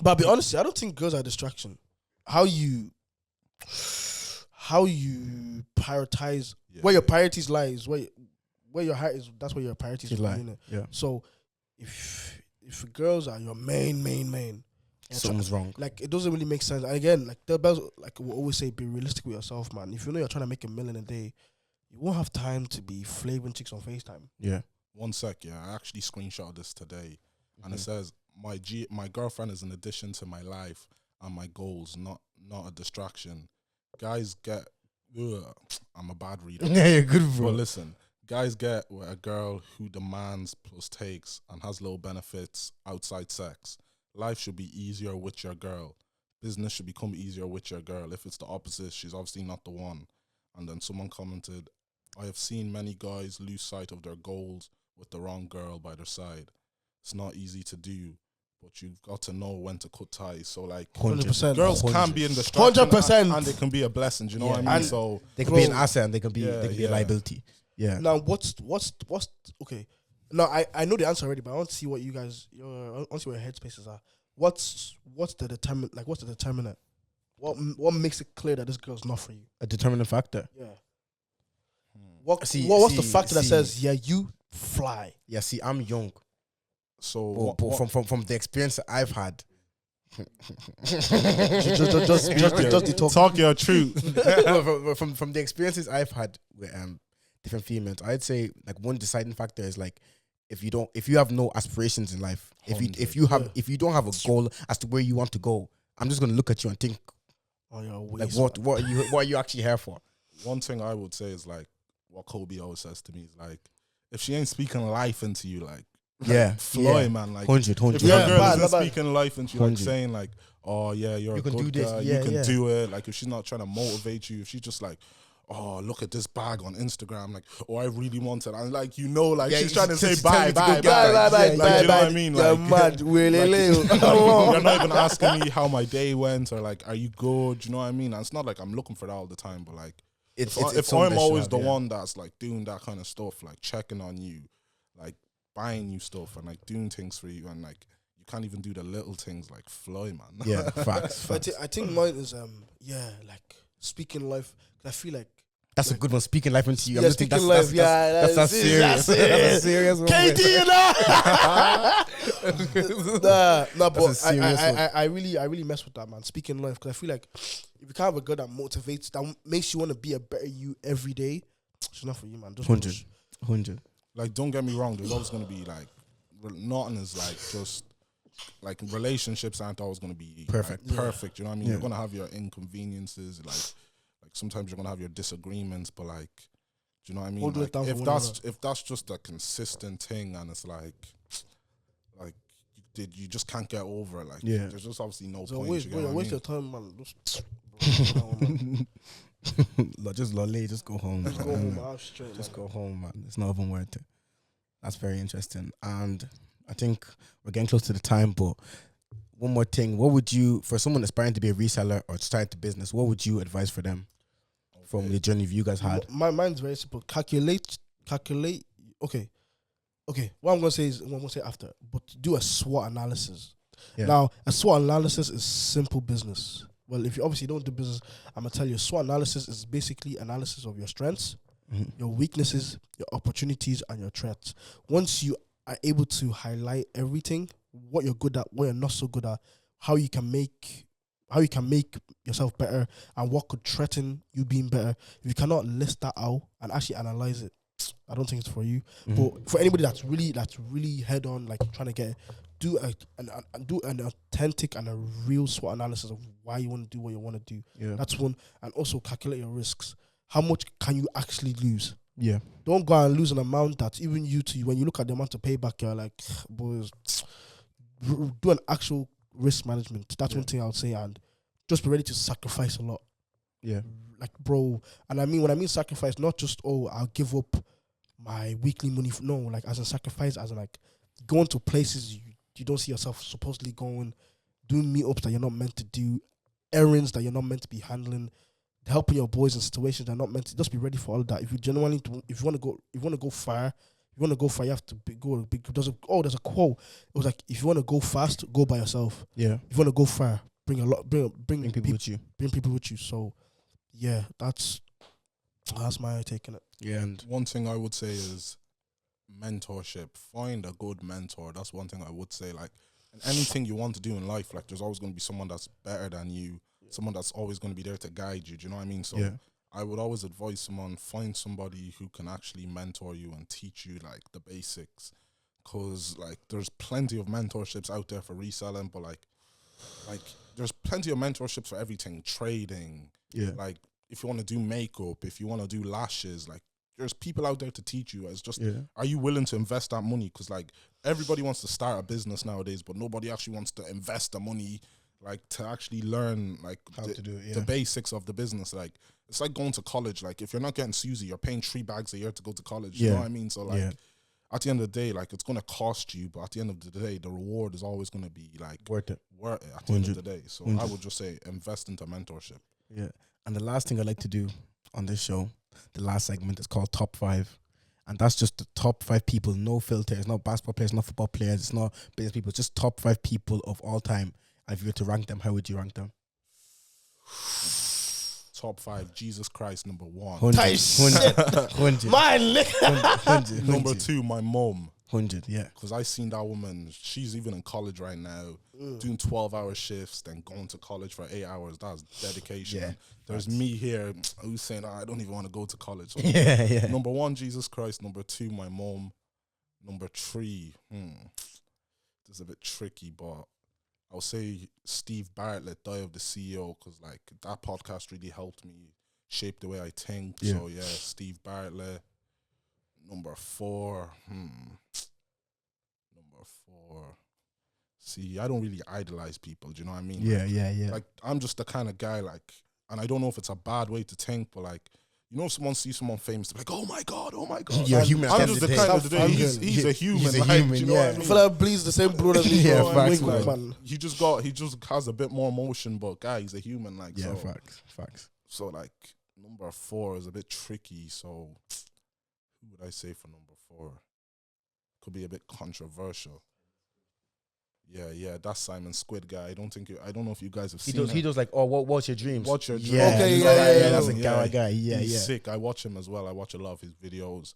but I'll be honest, I don't think girls are a distraction. How you prioritize where your priorities lies, where your heart is, that's where your priorities lie. Yeah. So if girls are your main, something's wrong. Like it doesn't really make sense. And again, like the bells, like we always say, be realistic with yourself, man. If you know you're trying to make $1 million a day, you won't have time to be flavoring chicks on FaceTime. Yeah. 1 sec, yeah. I actually screenshot this today, and it says my girlfriend is an addition to my life and my goals, not a distraction. Guys get. I'm a bad reader. Yeah, you're good, bro. But listen. Guys get with a girl who demands plus takes and has little benefits outside sex. Life should be easier with your girl. Business should become easier with your girl. If it's the opposite, she's obviously not the one. And then someone commented, I have seen many guys lose sight of their goals with the wrong girl by their side. It's not easy to do, but you've got to know when to cut ties. So like 100%. Girls can be in distraction 100%. and they can be a blessing. Do you know what I mean? And so they can be an asset and they can be a liability. Yeah. Now what's okay? Now I know the answer already, but I want to see what you guys I want to see what your headspaces are. What's the determinant? Like what's the determinant? What makes it clear that this girl's not for you? A determining factor. Yeah. What's the factor that says you fly? Yeah. See, I'm young, so from the experience that I've had. just talk your truth. from the experiences I've had with different females, I'd say like one deciding factor is like if you have no aspirations in life, if you don't have a goal as to where you want to go, I'm just gonna look at you and think, like what are you actually here for? One thing I would say is like what Kobe always says to me is like, if she ain't speaking life into you, like Floyd, man, like 100. If your girl isn't speaking life into you, like saying like, oh yeah, you're a good guy, you can do it. Like if she's not trying to motivate you, if she's just like, oh, look at this bag on Instagram, like, oh, I really want it. And like, like she's trying to say bye. Like, you know what I mean? Like, mad, you're not even asking me how my day went or like, are you good? You know what I mean? And it's not like I'm looking for that all the time, but like, if I'm always the one that's like doing that kind of stuff, like checking on you, like buying you stuff and like doing things for you, and like you can't even do the little things like fly, man. Yeah, facts. I think mine is like speaking life. I feel like that's a good one. Speaking life into you. Yeah, speaking life. That's serious. That's a serious one. KD, you know. But I really mess with that, man. Speaking life, because I feel like if you can't have a girl that motivates, that makes you want to be a better you every day, it's not for you, man. Just 100. Like, don't get me wrong. There's always gonna be like, nothing is like just like relationships aren't always gonna be perfect. Like, perfect. You know what I mean? You're gonna have your inconveniences, like sometimes you're gonna have your disagreements, but like Do you know what I mean? Holding it Like, down for if one if that's just a consistent thing, and it's like you just can't get over it. Like, there's just obviously no So point. waste your time, man. Just lolly, just go home. Just go home. I'm straight. Just go home, man. It's not even worth it. That's very interesting. And I think we're getting close to the time, but one more thing. What would you, for someone aspiring to be a reseller or start a business, what would you advise for them from the journey you guys had? Mine's very simple. Calculate. Okay. What I'm going to say is, what I'm going to say after, but do a SWOT analysis. Yeah. Now, a SWOT analysis is simple business. Well, if you obviously don't do business, I'm going to tell you, SWOT analysis is basically analysis of your strengths, your weaknesses, your opportunities, and your threats. Once you are able to highlight everything, what you're good at, what you're not so good at, how you can make yourself better, and what could threaten you being better. If you cannot list that out and actually analyze it, I don't think it's for you. But for anybody that's really head on, like trying to do an authentic and a real SWOT analysis of why you want to do what you want to do. Yeah. That's one. And also calculate your risks. How much can you actually lose? Yeah. Don't go and lose an amount that even when you look at the amount of payback, you're like, boys, do an actual risk management. That's one thing I would say. And just be ready to sacrifice a lot. Yeah. Like, bro. And I mean, when I mean sacrifice, not just, I'll give up my weekly money. No, like as a sacrifice, as in like going to places you don't see yourself supposedly going, doing meetups that you're not meant to do, errands that you're not meant to be handling, helping your boys in situations that are not meant to. Just be ready for all of that. If you want to go far, you have to go big. There's a quote. It was like, if you want to go fast, go by yourself. Yeah. If you want to go far, bring people with you. Bring people with you. So, yeah, that's my take on it. Yeah, and one thing I would say is mentorship. Find a good mentor. That's one thing I would say. Like, in anything you want to do in life, like, there's always going to be someone that's better than you, someone that's always going to be there to guide you. Do you know what I mean? So I would always advise someone, find somebody who can actually mentor you and teach you, like, the basics. Because, like, there's plenty of mentorships out there for reselling, but, like there's plenty of mentorships for everything. Trading. Yeah. Like, if you want to do makeup, if you want to do lashes, like, there's people out there to teach you. It's just, are you willing to invest that money? Because, like, everybody wants to start a business nowadays, but nobody actually wants to invest the money, like, to actually learn, like, how to do it, the basics of the business. Like, it's like going to college. Like, if you're not getting Susie, you're paying 3 bags a year to go to college. You know what I mean? So, like, at the end of the day, like, it's going to cost you, but at the end of the day, the reward is always going to be, like, worth it at the end of the day. So 100. I would just say invest into mentorship. Yeah. And the last thing I like to do on this show, the last segment, is called Top 5. And that's just the top 5 people, no filter. It's not basketball players, not football players, it's not business people. It's just top 5 people of all time. And if you were to rank them, how would you rank them? Top 5, Jesus Christ, number 1. 100. Number 2, my mom. 100, yeah. Because I seen that woman, she's even in college right now, doing 12-hour shifts, then going to college for 8 hours. That's dedication. Yeah, there's me here who's saying, I don't even want to go to college. So number 1, Jesus Christ. Number 2, my mom. Number 3, this is a bit tricky, but I'll say Steve Bartlett, Die of the CEO, because, like, that podcast really helped me shape the way I think. Yeah. So, yeah, Steve Bartlett. Number 4, See, I don't really idolize people, do you know what I mean? Yeah. Like, I'm just the kind of guy, like, and I don't know if it's a bad way to think, but, like, you know, if someone sees someone famous, they're like, oh my God. You're human. I'm just the kind of dude, he's a human. He's a like, human, you know what I mean? I feel like bleeds the same blood as me. Facts, man. He just has a bit more emotion, but guy, he's a human. Like, yeah, so, facts. So, like, number 4 is a bit tricky, so who would I say for number 4? Could be a bit controversial. Yeah, that's Simon Squid guy. I don't know if you guys have seen him. He does like, what's your dreams? What's your dreams? Yeah, okay, that's a guy. Yeah, He's sick. I watch him as well. I watch a lot of his videos.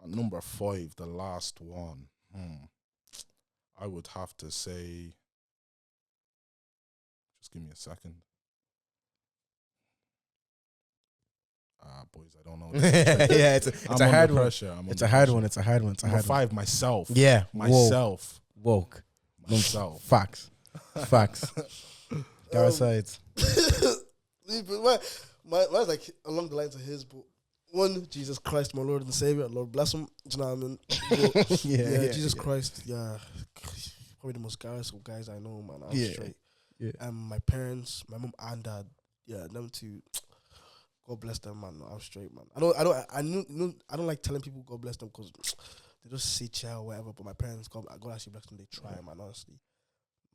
And number 5, the last one. I would have to say, just give me a second. Boys, I don't know. Yeah, it's a hard one. It's a hard one. Number 5, myself. Yeah, myself. Woke. Myself. Facts. Garaside. Mine's like along the lines of his, but One, Jesus Christ, my Lord and Savior. Lord bless him. Do you know what I mean? But, Jesus Christ. Yeah, probably the most guys I know, man. I'm straight. Yeah. My parents, my mom and dad. Yeah, them two. God bless them, man. I'm straight, man. I don't like telling people God bless them because they just say child or whatever. But my parents, God actually bless them. They try, man. Honestly,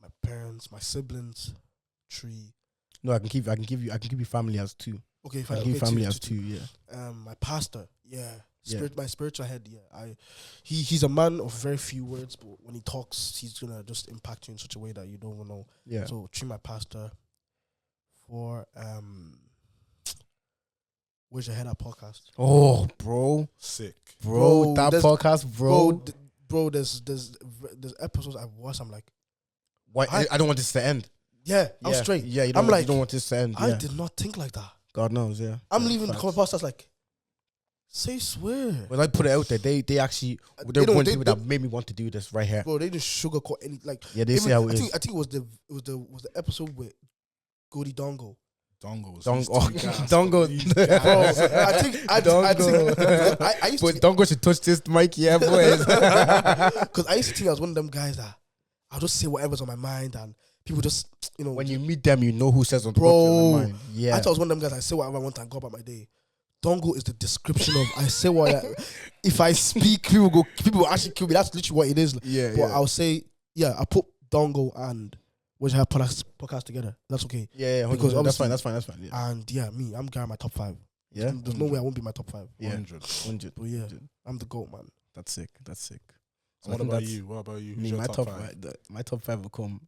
my parents, my siblings, 3. No, I can give you family as 2. Okay, I can give you family as 2. Yeah. My pastor, my spiritual head, he's a man of very few words, but when he talks, he's gonna just impact you in such a way that you don't even know. Yeah. So 3, my pastor. 4, where's your head at podcast? Oh, bro, sick, bro, that podcast, bro. Bro, there's episodes I've watched. I'm like, why? I don't want this to end. Yeah, I'm straight. Yeah, you don't want this to end. I did not think like that. God knows, yeah. I'm leaving the comment podcast like, say swear. When I put it out there, they actually they're one people that made me want to do this right here. Bro, they just sugarcoat any like. Yeah, they say how it is. I think it was the episode with Goldie Dongo. Dongo. Dongo. I used but to. Dongo should touch this mic, yeah, boys. Because I used to think I was one of them guys that I'll just say whatever's on my mind and people just, when you meet them, you know who says on bro. Mind. Yeah. I thought I was one of them guys. I say whatever I want and go about my day. Dongo is the description of I say what if I speak, people will actually kill me. That's literally what it is. Yeah. But I'll say, I put Dongo and we should have podcast together. That's okay. Yeah, because that's fine. Yeah. And me, I'm Gary, my top 5. Yeah. There's no way I won't be my top 5. Yeah. 100. But yeah, I'm the GOAT, man. That's sick. So what about you? Who's me, your my top 5? My top 5 will come.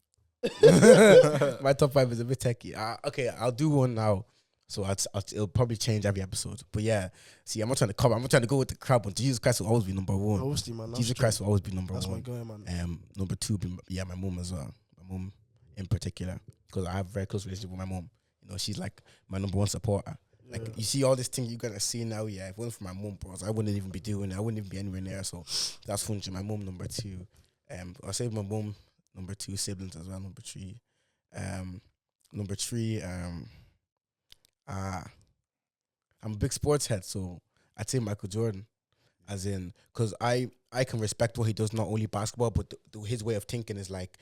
My top 5 is a bit techie. Okay, I'll do one now. So it'll probably change every episode. But yeah, see, I'm not trying to cover. I'm not trying to go with the crowd. But Jesus Christ will always be number 1. Obviously, man. Jesus Christ will always be number 1. That's my guy, man. Number 2, my mom as well. My mom in particular, because I have a very close relationship with my mom. She's like my number 1 supporter. Like you see all this thing you're gonna see now. Yeah, if it wasn't for my mom, bros, I wouldn't even be doing it. I wouldn't even be anywhere near. So that's funny. My mom number 2. I'll say my mom number 2, siblings as well. Number 3. Number 3. I'm a big sports head, so I'd say Michael Jordan, as in, because I can respect what he does, not only basketball, but his way of thinking is like,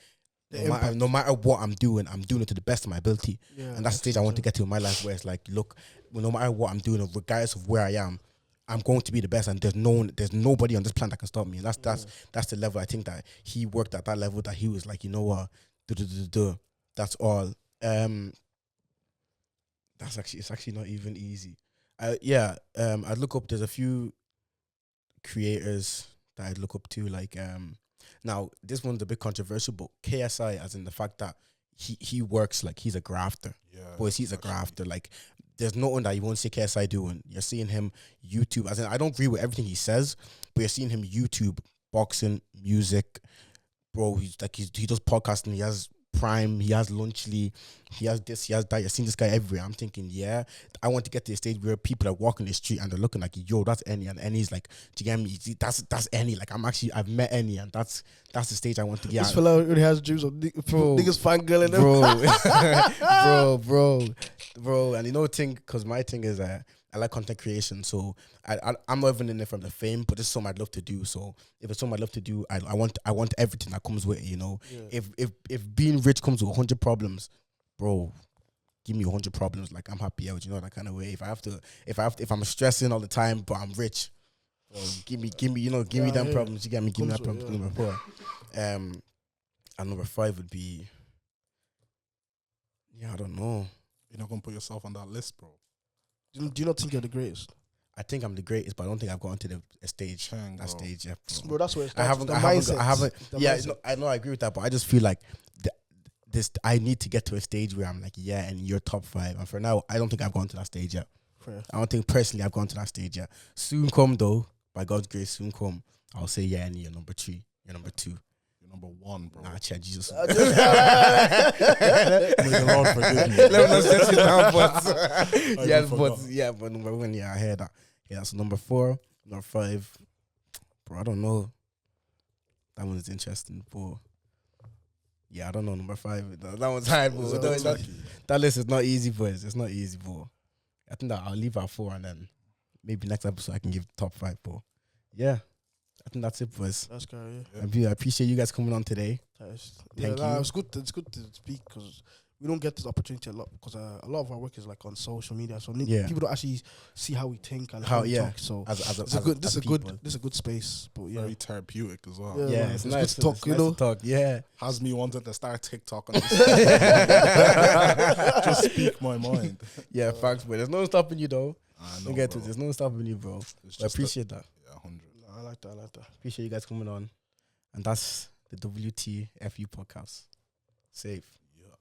no matter what I'm doing it to the best of my ability. Yeah, and that's the stage I want to get to in my life, where it's like, look, no matter what I'm doing, regardless of where I am, I'm going to be the best, and there's nobody on this planet that can stop me. And that's the level I think that he worked at, that level that he was like, you know what, that's all. It's actually not even easy. I'd look up. There's a few creators that I'd look up to. Like, now this one's a bit controversial, but KSI, as in the fact that he works like he's a grafter. Yeah, boys, he's a grafter. Like, there's nothing that you won't see KSI doing. You're seeing him YouTube. As in, I don't agree with everything he says, but you're seeing him YouTube, boxing, music, bro. He does podcasting. He has Prime, he has Lunchly, he has this, he has that. You've seen this guy everywhere. I'm thinking, I want to get to a stage where people are walking the street and they're looking like, yo, that's Enny, and Enny's like, do you get me? That's Enny. Like, I've met Enny, and that's the stage I want to get. This fella already has dreams of niggas fangirling him. bro. And thing, because my thing is I like content creation, so I'm not even in it from the fame, but this is something I'd love to do. So if it's something I'd love to do, I want everything that comes with it. Yeah. If being rich comes with 100 problems, bro, give me 100 problems. Like, I'm happy out, that kind of way. If I'm stressing all the time, but I'm rich, bro, give me them problems. You get me? Give me that problem. Number 4, and number 5 would be, I don't know. You're not gonna put yourself on that list, bro. Do you not think you're the greatest? I think I'm the greatest, but I don't think I've gotten to a stage. Stage yet, bro. That's where it I starts. I haven't. I know. I agree with that, but I just feel like I need to get to a stage where I'm like, and you're top 5. And for now, I don't think I've gone to that stage yet. Fair. I don't think personally I've gone to that stage yet. Soon come though, by God's grace, soon come. I'll say, and you're number 3. You're number 2. Number 1, bro. Nah, Jesus. May the Lord forgive me. Let me not set you down, but number 1, I heard that. Yeah, so number 4, number 5, bro, I don't know. That one's interesting, but I don't know. Number 5, that one's hard, bro. That list is not easy, boys. It's not easy, bro. I think that I'll leave at 4 and then maybe next episode I can give top 5. But yeah, I think that's it, boys. That's good. I appreciate you guys coming on today. Thank you. It's good to speak because we don't get this opportunity a lot because a lot of our work is like on social media, so people don't actually see how we think and how we talk. So this is a good space, but very therapeutic as well. It's nice to talk. To talk. Yeah, has me wanting to start TikTok and just speak my mind. Yeah, facts, but there's no stopping you though. Don't get to it. There's no stopping you, bro. I appreciate that. Yeah, 100. I like that. Appreciate you guys coming on, and that's the WTFU podcast. Safe. Yeah.